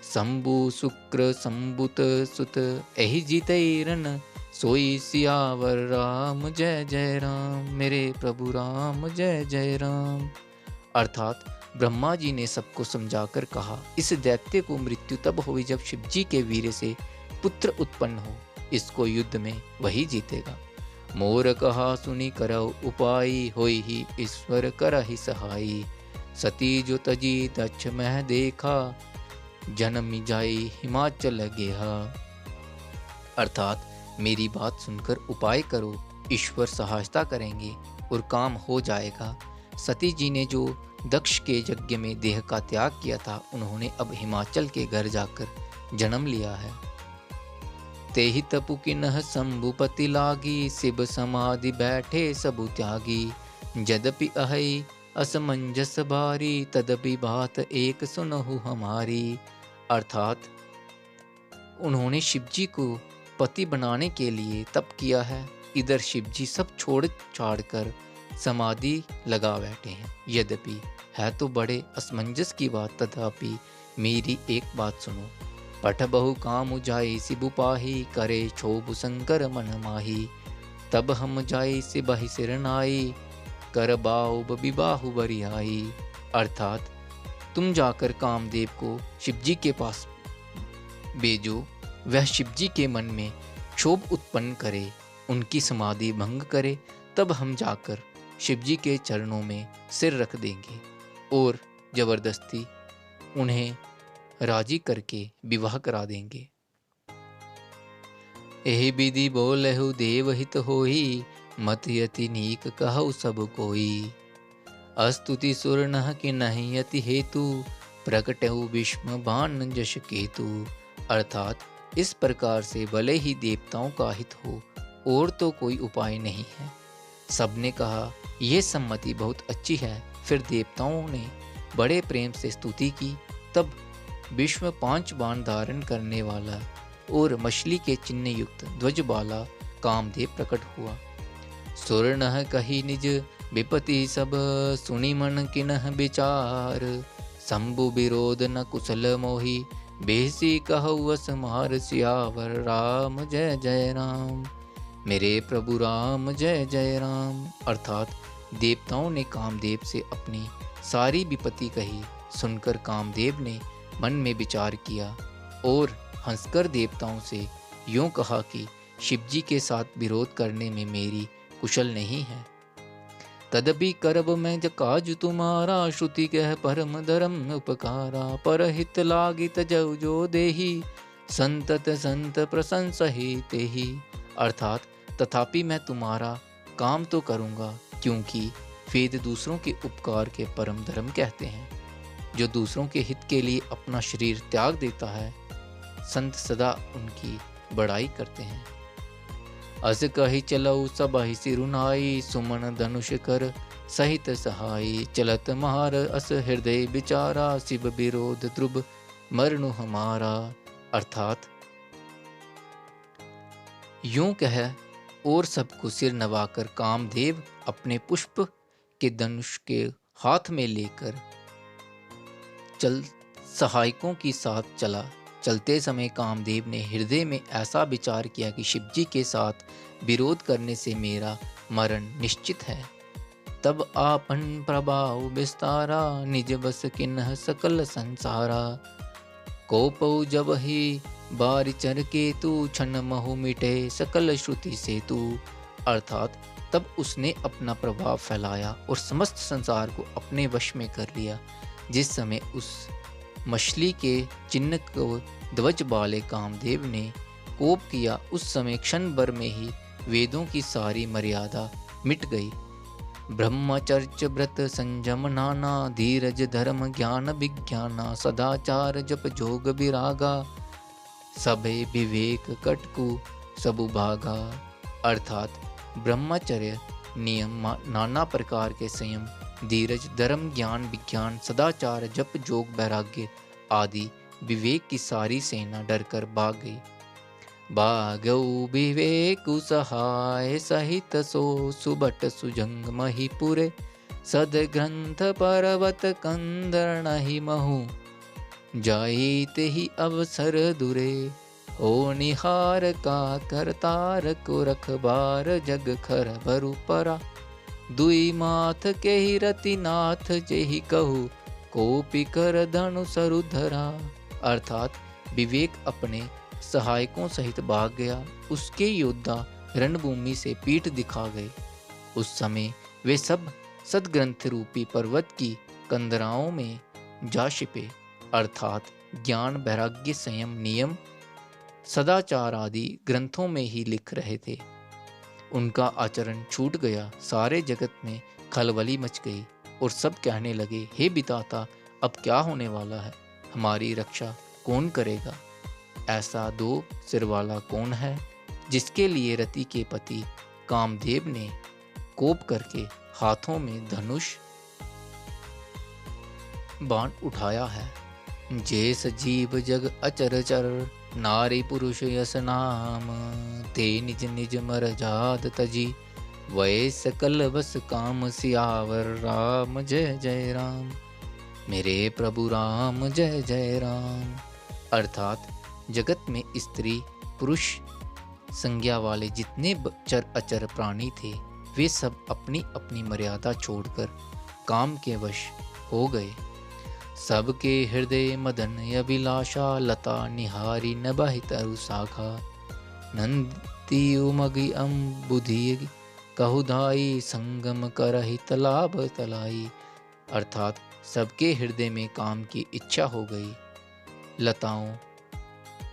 शंभु शुक्र संबुत सुत, एहि जीतई रन सोई। सियावर राम जय जय राम, मेरे प्रभु राम जय जय राम। अर्थात ब्रह्मा जी ने सबको समझाकर कहा, इस दैत्य को मृत्यु तब हुई जब शिव जी के वीर से पुत्र उत्पन्न हो। इसको युद्ध में वही जीतेगा। मोर कहा सुनी करौ उपाई, होई ही ईश्वर करहि सहाई। सती जो तजी दक्ष मह देखा, जन्म जाई हिमाचल गेहा। अर्थात मेरी बात सुनकर उपाय करो, ईश्वर सहायता करेंगे और काम हो जाएगा। सती जी ने जो दक्ष के यज्ञ में देह का त्याग किया था, उन्होंने अब हिमाचल के घर जाकर जन्म लिया है। तेहि तपु किन्ह शंभुपति लागी, शिव समाधि बैठे सबु त्यागी। यद्यपि अहै असमंजस भारी, तदपि बात एक सुनहु हमारी। अर्थात उन्होंने शिवजी को पति बनाने के लिए तप किया है, इधर शिवजी सब छोड़ छाड़ कर समाधि लगा बैठे हैं। यद्यपि है तो बड़े असमंजस की बात, तथापि मेरी एक बात सुनो। पठ बहु काम जाय शिबु पाही, करे क्षोभ शंकर मन माही। तब हम जाय सिबहि सिर नाई, कर बाहु बिबाहु बरियाई। अर्थात तुम जाकर कामदेव को शिवजी के पास भेजो, वह शिवजी के मन में क्षोभ उत्पन्न करे, उनकी समाधि भंग करे, तब हम जाकर शिवजी के चरणों में सिर रख देंगे और जबरदस्ती उन्हें राजी करके विवाह करा देंगे। एहि विधि बोलहु देव हित होई, मत यति नीक कहु सब कोई। अस्तुति सुर नह कि नहीं यति हेतु, प्रकटहु विष्णु बाण जश केतु। अर्थात इस प्रकार से भले ही देवताओं का हित हो और तो कोई उपाय नहीं है। सबने कहा यह सम्मति बहुत अच्छी है। फिर देवताओं ने बड़े प्रेम से स्तुति की। तब विश्व 5 बाण धारण करने वाला और मछली के चिन्ह युक्त ध्वज वाला कामदेव प्रकट हुआ। सुर नह कही निज विपति सब, सुनि मन किन्ह विचार। शंभु विरोध न कुशल मोहि, बेसी कहु असमार सियावर। राम जय जय राम, मेरे प्रभु राम जय जय राम। अर्थात देवताओं ने कामदेव से अपनी सारी विपत्ति कही। सुनकर कामदेव ने मन में विचार किया और हंसकर देवताओं से यूं कहा कि शिवजी के साथ विरोध करने में मेरी कुशल नहीं है। तदपि करब मैं काज तुम्हारा, श्रुति कह परम धर्म उपकारा। परहित लागी तजौ जो देही, संतत संत प्रशंसा ही तेहि। अर्थात तथापि मैं तुम्हारा काम तो करूँगा, क्योंकि वेद दूसरों के उपकार के परम धर्म कहते हैं। जो दूसरों के हित के लिए अपना शरीर त्याग देता है, संत सदा उनकी बड़ाई करते हैं। अस कही चलऊ सबहि सिरुनाई, सुमन धनुष कर सहित सहाई। चलत महार अस हृदय विचारा, शिव विरोध ध्रुव मरनु हमारा। अर्थात यूं कह और सबको सिर नवाकर कामदेव अपने पुष्प के धनुष के हाथ में लेकर चल सहायकों के साथ चला। चलते समय कामदेव ने हृदय में ऐसा विचार किया कि शिवजी के साथ विरोध करने से मेरा मरण निश्चित है। तब आपन प्रभाव विस्तारा, निज बस किन्ह सकल संसारा। कोपौ जब ही बारि चर केतु, छन महु मिटे सकल श्रुति सेतु। अर्थात तब उसने अपना प्रभाव फैलाया और समस्त संसार को अपने वश में कर लिया। जिस समय उस मछली के चिन्ह को ध्वज वाले कामदेव ने कोप किया, उस समय क्षण भर में ही वेदों की सारी मर्यादा मिट गई। ब्रह्मचर्य व्रत संयम नाना, धीरज धर्म ज्ञान विज्ञाना। सदाचार जप जोग विरागा, सभे विवेक कटकु सबु भागा। अर्थात ब्रह्मचर्य नियम, नाना प्रकार के संयम, धीरज, धर्म, ज्ञान, विज्ञान, सदाचार, जप, जोग, वैराग्य आदि विवेक की सारी सेना डरकर भाग गई। भागौ विवेक सहाय सहित, सो सुबट सुजंग महीपुरे। सद ग्रंथ पर्वत कंदर नहीं महु, जाई तेहि अवसर दुरे। ओ निहार का करतार को रखबार, जग खर बरु परा। दुई माथ के ही रति नाथ, जेहि कहु कोपी कर धनु सरुधरा। अर्थात विवेक अपने सहायकों सहित भाग गया। उसके योद्धा रणभूमि से पीठ दिखा गए। उस समय वे सब सदग्रंथ रूपी पर्वत की कंदराओं में जा छिपे। अर्थात ज्ञान, वैराग्य, संयम, नियम, सदाचार आदि ग्रंथों में ही लिख रहे थे। उनका आचरण छूट गया। सारे जगत में खलबली मच गई और सब कहने लगे, हे विधाता, अब क्या होने वाला है? हमारी रक्षा कौन करेगा? ऐसा दो सिर वाला कौन है जिसके लिए रति के पति कामदेव ने कोप करके हाथों में धनुष बाण उठाया है। जे सजीव जग अचर चर, नारी पुरुष यस नाम, ते निज निज मर जात तजी, वै सकल बस काम सियावर, राम जय जय राम। मेरे प्रभु राम जय जय राम। अर्थात जगत में स्त्री पुरुष संज्ञा वाले जितने चर अचर प्राणी थे, वे सब अपनी अपनी मर्यादा छोड़कर काम के वश हो गए। सबके हृदय मदन अभिलाषा, लता निहारी नभहि तरु शाखा, नंदी उमगी अम्बुधि कहुधाई, संगम करहि तालाब तलाई। अर्थात सबके हृदय में काम की इच्छा हो गई। लताओं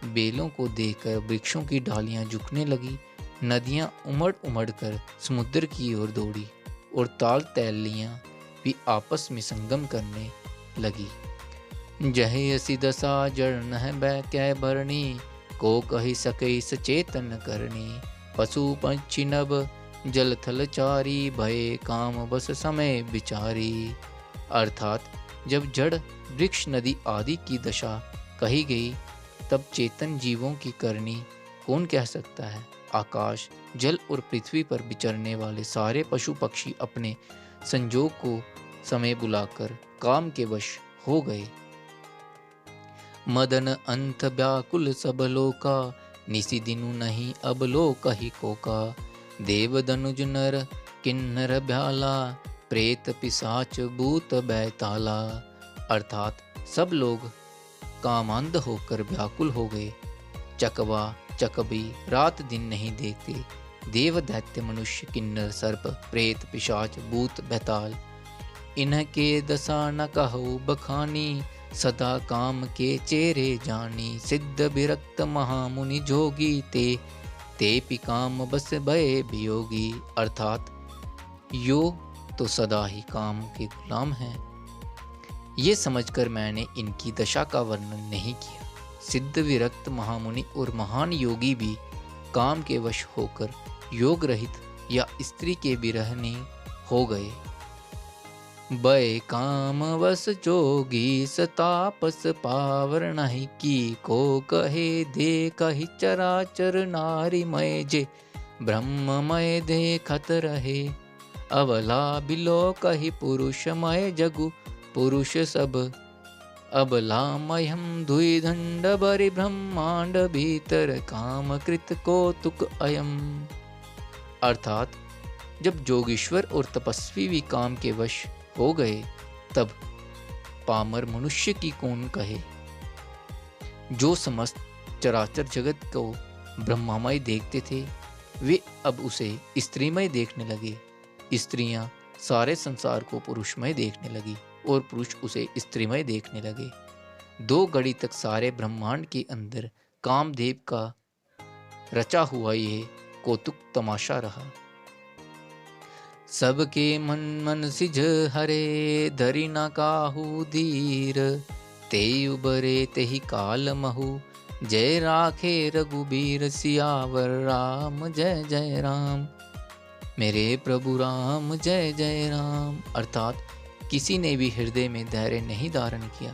बेलों को देखकर वृक्षों की डालियां झुकने लगी, नदियां उमड़ उमड़ कर समुद्र की ओर दौड़ी और ताल तैलियां भी आपस में संगम करने लगी। जहि असी दशा जड़ नह कै भरणी, को कही सके सचेतन करनी, पशु पंछी नभ जल थल चारी, भय काम बस समय विचारी। अर्थात जब जड़ वृक्ष नदी आदि की दशा कही गई, तब चेतन जीवों की करनी कौन कह सकता है? आकाश जल और पृथ्वी पर विचरने वाले सारे पशु पक्षी अपने संजोग को समय बुलाकर काम के वश हो गए। मदन अंत व्याकुल सब लोका, निसी दिनु नहीं अब लोक ही कोका, देव दनुज नर किन्नर भ्याला, प्रेत पिशाच भूत बैताला। अर्थात सब लोग कामांध होकर व्याकुल हो गए। चकवा चकबी रात दिन नहीं देखते। देव दैत्य मनुष्य किन्नर सर्प प्रेत पिशाच भूत बैताल, इनके दशा न कहो बखानी, सदा काम के चेरे जानी, सिद्ध विरक्त महामुनि जोगी, ते पि काम बस भय वियोगी। अर्थात यो तो सदा ही काम के गुलाम हैं। ये समझकर मैंने इनकी दशा का वर्णन नहीं किया। सिद्ध विरक्त महामुनि और महान योगी भी काम के वश होकर योग रहित या स्त्री के विरहनी हो गए। भय काम वश जोगी सतापस पावर नहीं की, को कहे दे कही चराचर नारी मय, जे ब्रह्ममय देखत रहे, अवला बिलो कही पुरुषमय जगु, पुरुष सब अबलामयम धुई दंड बरि, ब्रह्मांड भीतर काम कृत कौतुक अयम। अर्थात जब जोगीश्वर और तपस्वी भी काम के वश हो गए, तब पामर मनुष्य की कौन कहे। जो समस्त चराचर जगत को ब्रह्मामय देखते थे, वे अब उसे स्त्रीमय देखने लगे। स्त्रियां सारे संसार को पुरुषमय देखने लगी और पुरुष उसे स्त्रीमय देखने लगे। 2 घड़ी तक सारे ब्रह्मांड के अंदर कामदेव का रचा हुआ यह कौतुक तमाशा रहा। सबके मन मन सिझ हरे, धरि न काहू धीर, ते उबरे तेहि काल महु, जय राखे रघुबीर, सियावर राम जय जय राम। मेरे प्रभु राम जय जय राम। अर्थात किसी ने भी हृदय में धैर्य नहीं धारण किया।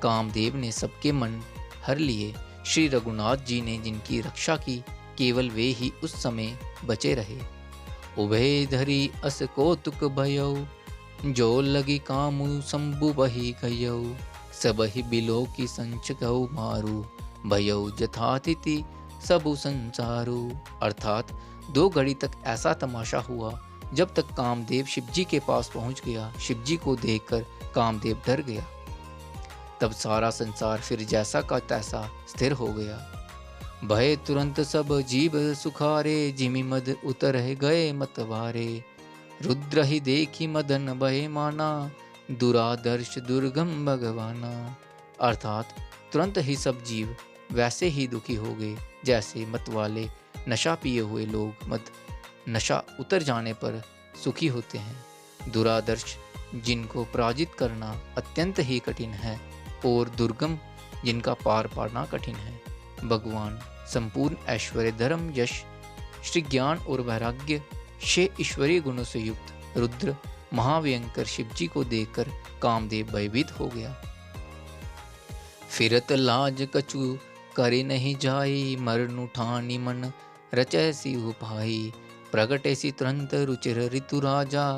कामदेव ने सबके मन हर लिए। श्री रघुनाथ जी ने जिनकी रक्षा की, केवल वे ही उस समय बचे रहे। उभय धरी अस कौतुक भयौ, जो लगी कामु शंभु बही गयौ, सबहि बिलो की संच गौ मारू, भयौ जथातिथि सबु संसारू। अर्थात 2 घड़ी तक ऐसा तमाशा हुआ। जब तक कामदेव शिवजी के पास पहुंच गया, शिवजी को देखकर कामदेव डर गया। तब सारा संसार फिर जैसा का तैसा स्थिर हो गया। भय तुरंत सब जीव सुखारे, जिमि मद उतर गए मतवारे, रुद्र ही देखी मदन भय माना, दुरादर्श दुर्गम भगवाना। अर्थात तुरंत ही सब जीव वैसे ही दुखी हो गए जैसे मत वाले नशा पिए हुए लोग मत नशा उतर जाने पर सुखी होते हैं। दुरादर्श जिनको पराजित करना अत्यंत ही कठिन है और दुर्गम जिनका पार पाना कठिन है। भगवान संपूर्ण ऐश्वर्य, धर्म, यश, श्री ज्ञान और वैराग्य से ईश्वरीय गुणों से युक्त रुद्र महाभयंकर शिवजी को देखकर कामदेव भयभीत हो गया। फिरत लाज कछु करे नहीं जाई, मरनु ठानी मन रचैसी उपाई। प्रगटैसी तुरंत रुचिर ऋतु राजा,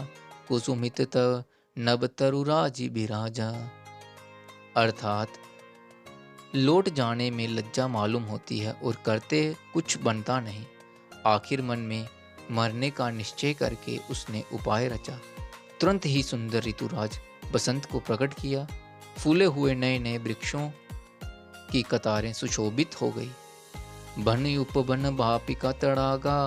कुसुमित तव नभ तरु राजी बिराजा। अर्थात लौट जाने में लज्जा मालूम होती है और करते कुछ बनता नहीं। आखिर मन में मरने का निश्चय करके उसने उपाय रचा। तुरंत ही सुंदर ऋतुराज बसंत को प्रकट किया। फूले हुए नए नए वृक्षों की कतारें सुशोभित हो गई। बन उपवन भापिका तड़ागा,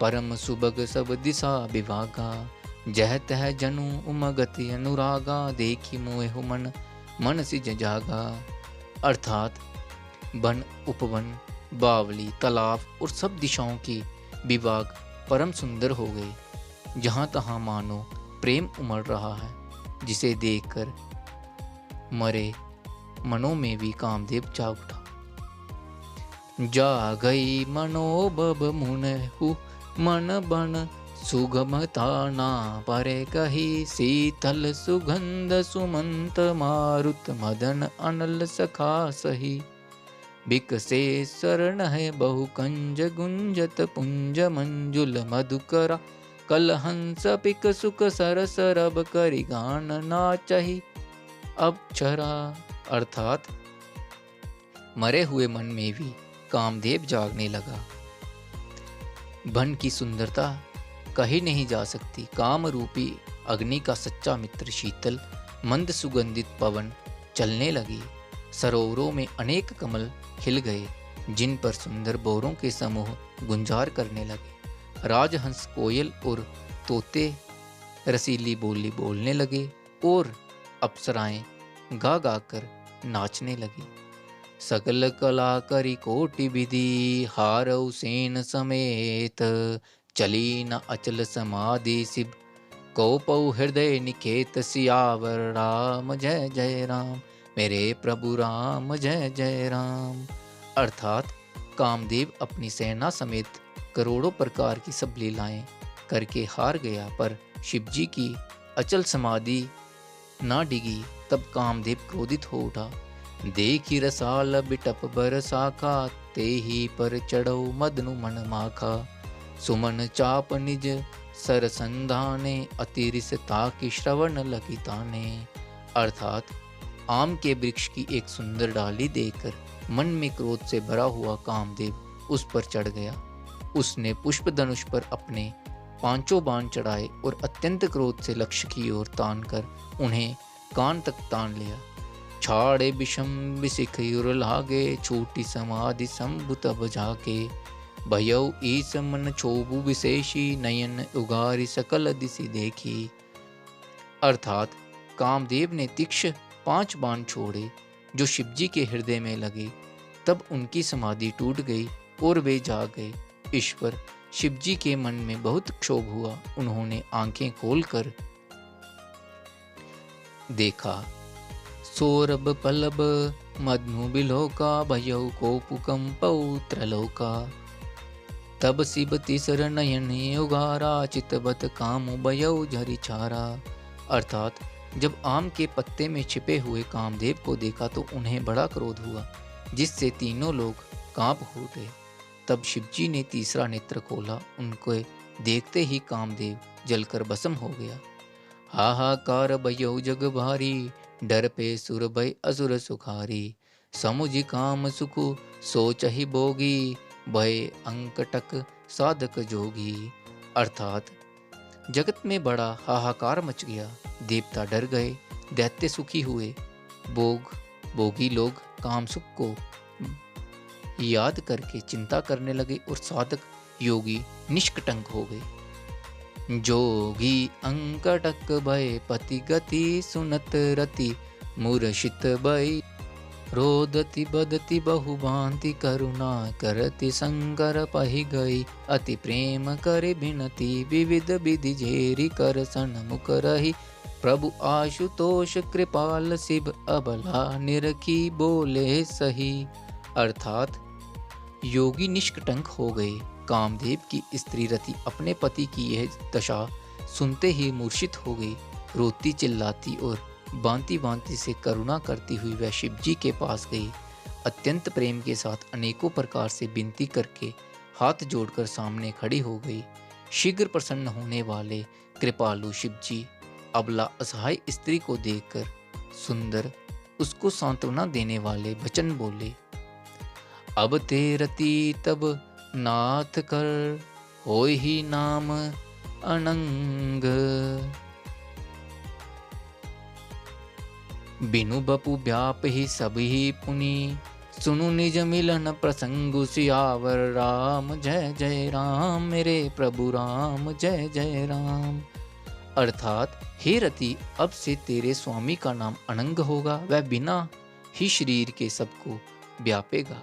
परम सुबग सब दिशा विभागा। जह तह जनु उमगति अनुरागा, देखी मोह मन मन सिज जागा। अर्थात वन, उपवन, बावली, तालाब और सब दिशाओं की विभाग परम सुंदर हो गए। जहाँ तहाँ मानो प्रेम उमड़ रहा है, जिसे देखकर मरे मनों में भी कामदेव जाग उठा। जा गई मनोबब मुनहु, मन बन सुगमता ना परे कही। शीतल सुगंध सुमंत मारुत, मदन अनल सखा सही। बिकसे शरण है बहु कंज, गुंजत पुंज मंजुल मधुकरा। कल हंस पिक सुख सरस, रब करि गान नाचहि अप्सरा। अर्थात मरे हुए मन में भी कामदेव जागने लगा। वन की सुंदरता कही नहीं जा सकती। काम रूपी अग्नि का सच्चा मित्र शीतल मंद सुगंधित पवन चलने लगी। सरोवरों में अनेक कमल खिल गए, जिन पर सुंदर बोरों के समूह गुंजार करने लगे। राजहंस, कोयल और तोते रसीली बोली बोलने लगे और अप्सराएं गा गा कर नाचने लगी। सकल कला करी कोटि विधि, हारौ सेन समेत। चली न अचल समाधि शिव, कौपौ हृदय निकेत। सियावर राम जय जय राम, मेरे प्रभु राम जय जय राम। अर्थात कामदेव अपनी सेना समेत करोड़ों प्रकार की सब लीलाएं करके हार गया, पर शिवजी की अचल समाधि ना डिगी। तब कामदेव क्रोधित हो उठा। देखी रसाल बिटप बरसाखा, ते ही पर चढ़ो मदनु मन माखा। सुमन चाप निज सरसंधाने, अतिरिस ताकि श्रवण लगी ताने। अर्थात आम के वृक्ष की एक सुंदर डाली देखकर मन में क्रोध से भरा हुआ कामदेव उस पर चढ़ गया। उसने पुष्प धनुष पर अपने पांचों बाण चढ़ाए और अत्यंत क्रोध से लक्ष्य की ओर तान कर उन्हें कान तक तान लिया। छाड़े विषम विशिख युर लागे, छूटी समाधि संभुत बजाके। भयौ ईस मन छोबु विशेषी, नयन उगारी सकल दिशि देखी। अर्थात कामदेव ने तीक्ष्ण 5 बाण छोड़े जो शिवजी के हृदय में लगे। तब उनकी समाधि टूट गई और वे जाग गए। ईश्वर शिवजी के मन में बहुत क्षोभ हुआ। उन्होंने आंखें खोलकर देखा, सौरभ पलब मधु बिलोका, भयौ कोपुकंपौ त्रलोका। तब शिव तीसर नयन उगारा, चितवत काम भयौ झरि छारा। अर्थात जब आम के पत्ते में छिपे हुए कामदेव को देखा तो उन्हें बड़ा क्रोध हुआ, जिससे तीनों लोग कांप उठे। तब शिवजी ने तीसरा नेत्र खोला। उनको देखते ही कामदेव जलकर भस्म हो गया। हाहाकार भयौ जग भारी, डर पे सुर भय असुर सुखारी। समुझ काम सुखु सोचहि भोगी, भय अंकटक साधक जोगी। अर्थात जगत में बड़ा हाहाकार मच गया। देवता डर गए, दैत्य सुखी हुए, भोगी लोग काम सुख को याद करके चिंता करने लगे और साधक योगी निष्कटंक हो गए। जोगी अंकटक भय पति गति, सुनत रति मूर्छित भय। रोदति बदति बहु भांति, करुणा करति संकर पहि गई। अति प्रेम करे बिनती, विविध विधि झेरी कर सन्मुख रही। प्रभु आशुतोष कृपाल शिव अबला निरखी बोले सही। अर्थात योगी निष्कटंक हो गए। कामदेव की स्त्री रति अपने पति की यह दशा सुनते ही मूर्छित हो गई। रोती चिल्लाती और बांति बांति से करुणा करती हुई वह शिवजी के पास गई। अत्यंत प्रेम के साथ अनेकों प्रकार से विनती करके हाथ जोड़कर सामने खड़ी हो गई। शीघ्र प्रसन्न होने वाले कृपालु शिवजी अबला असहाय स्त्री को देखकर सुंदर उसको सांत्वना देने वाले वचन बोले। अब ते रति तब नाथ कर होय ही नाम अनंग। बिनु बपु व्याप ही सब ही पुनि सुनु निज मिलन प्रसंग सियावर राम जय जय राम मेरे प्रभु राम जय जय राम। अर्थात हे रति अब से तेरे स्वामी का नाम अनंग होगा, वह बिना ही शरीर के सबको व्यापेगा।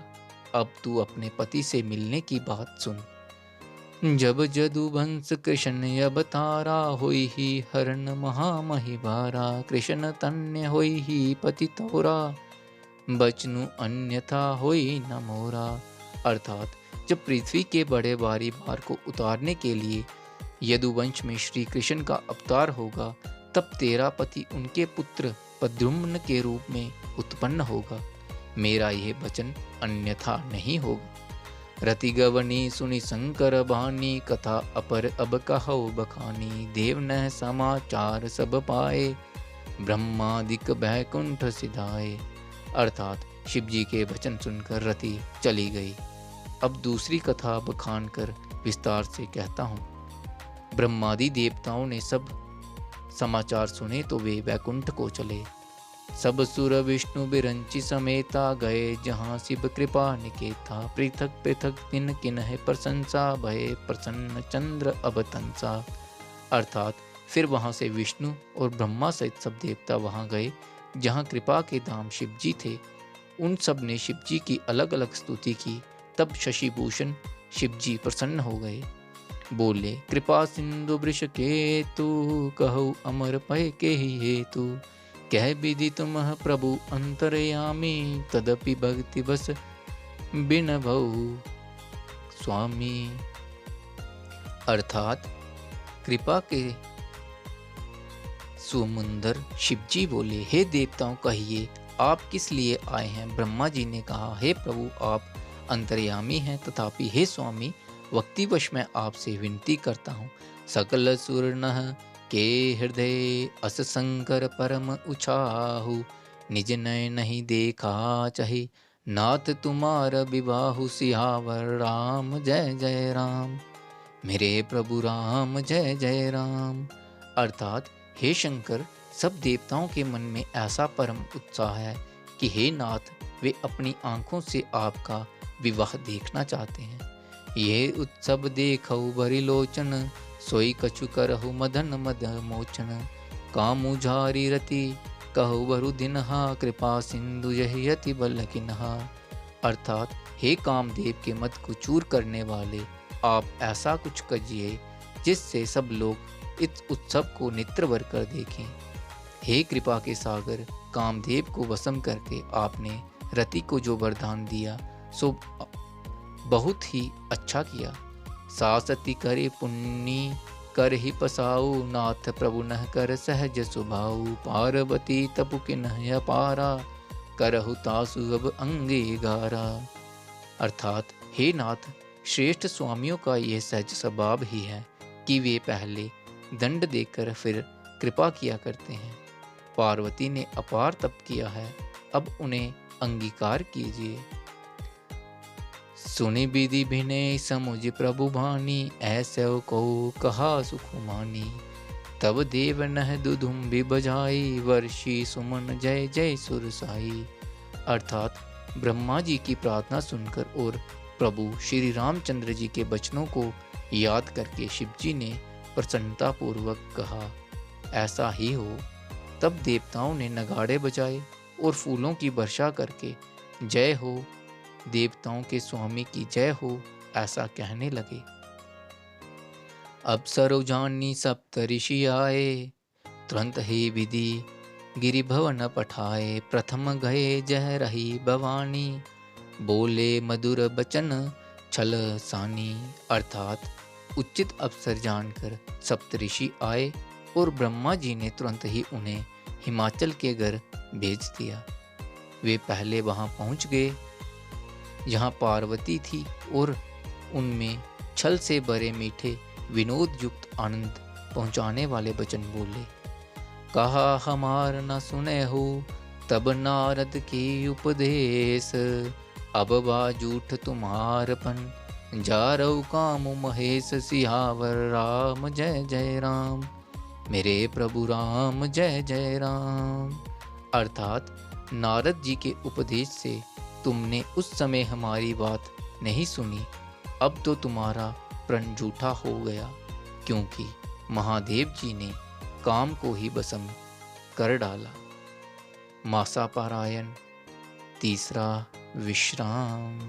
अब तू अपने पति से मिलने की बात सुन। जब जदुवंश कृष्ण अवतारा होई ही हरण महामहिवारा। कृष्ण तन्य होई ही पति तोरा बचनु अन्यथा होई न मोरा। अर्थात जब पृथ्वी के बड़े भारी भार को उतारने के लिए यदुवंश में श्री कृष्ण का अवतार होगा, तब तेरा पति उनके पुत्र प्रद्युम्न के रूप में उत्पन्न होगा। मेरा यह वचन अन्यथा नहीं होगा। रति गवनी सुनि शंकर बानी कथा अपर अब कहो बखानी। देव न समाचार सब पाए ब्रह्मादिक बैकुंठ सिधाए। अर्थात शिवजी के वचन सुनकर रति चली गई। अब दूसरी कथा बखान कर विस्तार से कहता हूँ। ब्रह्मादि देवताओं ने सब समाचार सुने तो वे वैकुंठ को चले। सब सुर विष्णु बिरंची समेता गए जहाँ शिव कृपा निकेता। पृथक पृथक तिन किन्ह प्रशंसा भये प्रसन्न चंद्र अवतंसा। अर्थात फिर वहाँ से विष्णु और ब्रह्मा सहित सब देवता वहाँ गए जहाँ कृपा के धाम शिवजी थे। उन सब ने शिवजी की अलग अलग स्तुति की। तब शशिभूषण शिवजी प्रसन्न हो गए। बोले कृपा सिंधु वृष केतु कहु अमर पय के ही हेतु। कह विधि तुम प्रभु अंतरयामी तदपि भक्ति बस बिन भऊ स्वामी। अर्थात कृपा के सुमुंदर शिवजी बोले, हे देवताओं कहिए आप किस लिए आए हैं। ब्रह्मा जी ने कहा, हे प्रभु आप अंतर्यामी हैं, तथापि हे स्वामी भक्तिवश मैं आपसे विनती करता हूँ। सकल सुर नह के हृदय अस शंकर परम उछाहु। निज नय नहीं देखा चाहे नाथ तुम्हारा विवाहु। सियावर राम जय जय राम मेरे प्रभु राम जय जय राम। अर्थात हे शंकर सब देवताओं के मन में ऐसा परम उत्साह है कि हे नाथ वे अपनी आंखों से आपका विवाह देखना चाहते हैं। ये उत्सव देखऊ भरी लोचन सोई कछु करहु मदन मद मोचन। कामु झारी रति कहु बरु दिनहा कृपा सिंधु यही अति बल किन्हा। अर्थात हे कामदेव के मत को चूर करने वाले आप ऐसा कुछ करिए जिससे सब लोग इस उत्सव को नेत्र भर कर देखें। हे कृपा के सागर कामदेव को वशम करके आपने रति को जो वरदान दिया सो बहुत ही अच्छा किया। सासती करे पुण्य कर ही पसाऊ नाथ प्रभु नह कर सहज सुभाऊ। पार्वती तपु किन्ह अपारा करहु तासु अब अंगे गारा। अर्थात हे नाथ श्रेष्ठ स्वामियों का यह सहज स्वभाव ही है कि वे पहले दंड देकर फिर कृपा किया करते हैं। पार्वती ने अपार तप किया है, अब उन्हें अंगीकार कीजिए। सुनि विधि भिनय समुझ प्रभु भानी ऐसे को कहा सुखमानी। तब देव नह दुधुम्बि बजाई वर्षी सुमन जय जय सुरसाई। अर्थात ब्रह्मा जी की प्रार्थना सुनकर और प्रभु श्री रामचंद्र जी के वचनों को याद करके शिवजी ने प्रसन्नता पूर्वक कहा, ऐसा ही हो। तब देवताओं ने नगाड़े बजाए और फूलों की वर्षा करके जय हो देवताओं के स्वामी की जय हो ऐसा कहने लगे। अप्सरो जानी सप्त ऋषि आए तुरंत ही विधि गिरि भवन पठाए, प्रथम गए जह रही भवानी, बोले मधुर बचन छल सानी। अर्थात उचित अवसर जानकर सप्तऋषि आए और ब्रह्मा जी ने तुरंत ही उन्हें हिमाचल के घर भेज दिया। वे पहले वहां पहुंच गए जहां पार्वती थी और उनमें छल से भरे मीठे विनोद युक्त आनंद पहुंचाने वाले वचन बोले। कहा हमार न सुने हो तब नारद की उपदेश, अब बाजूठ तुम्हारपन जारौ काम महेश, सियावर राम जय जय राम, मेरे प्रभु राम जय जय राम। अर्थात नारद जी के उपदेश से तुमने उस समय हमारी बात नहीं सुनी, अब तो तुम्हारा प्रण झूठा हो गया, क्योंकि महादेव जी ने काम को ही भस्म कर डाला। मासा पारायण तीसरा विश्राम।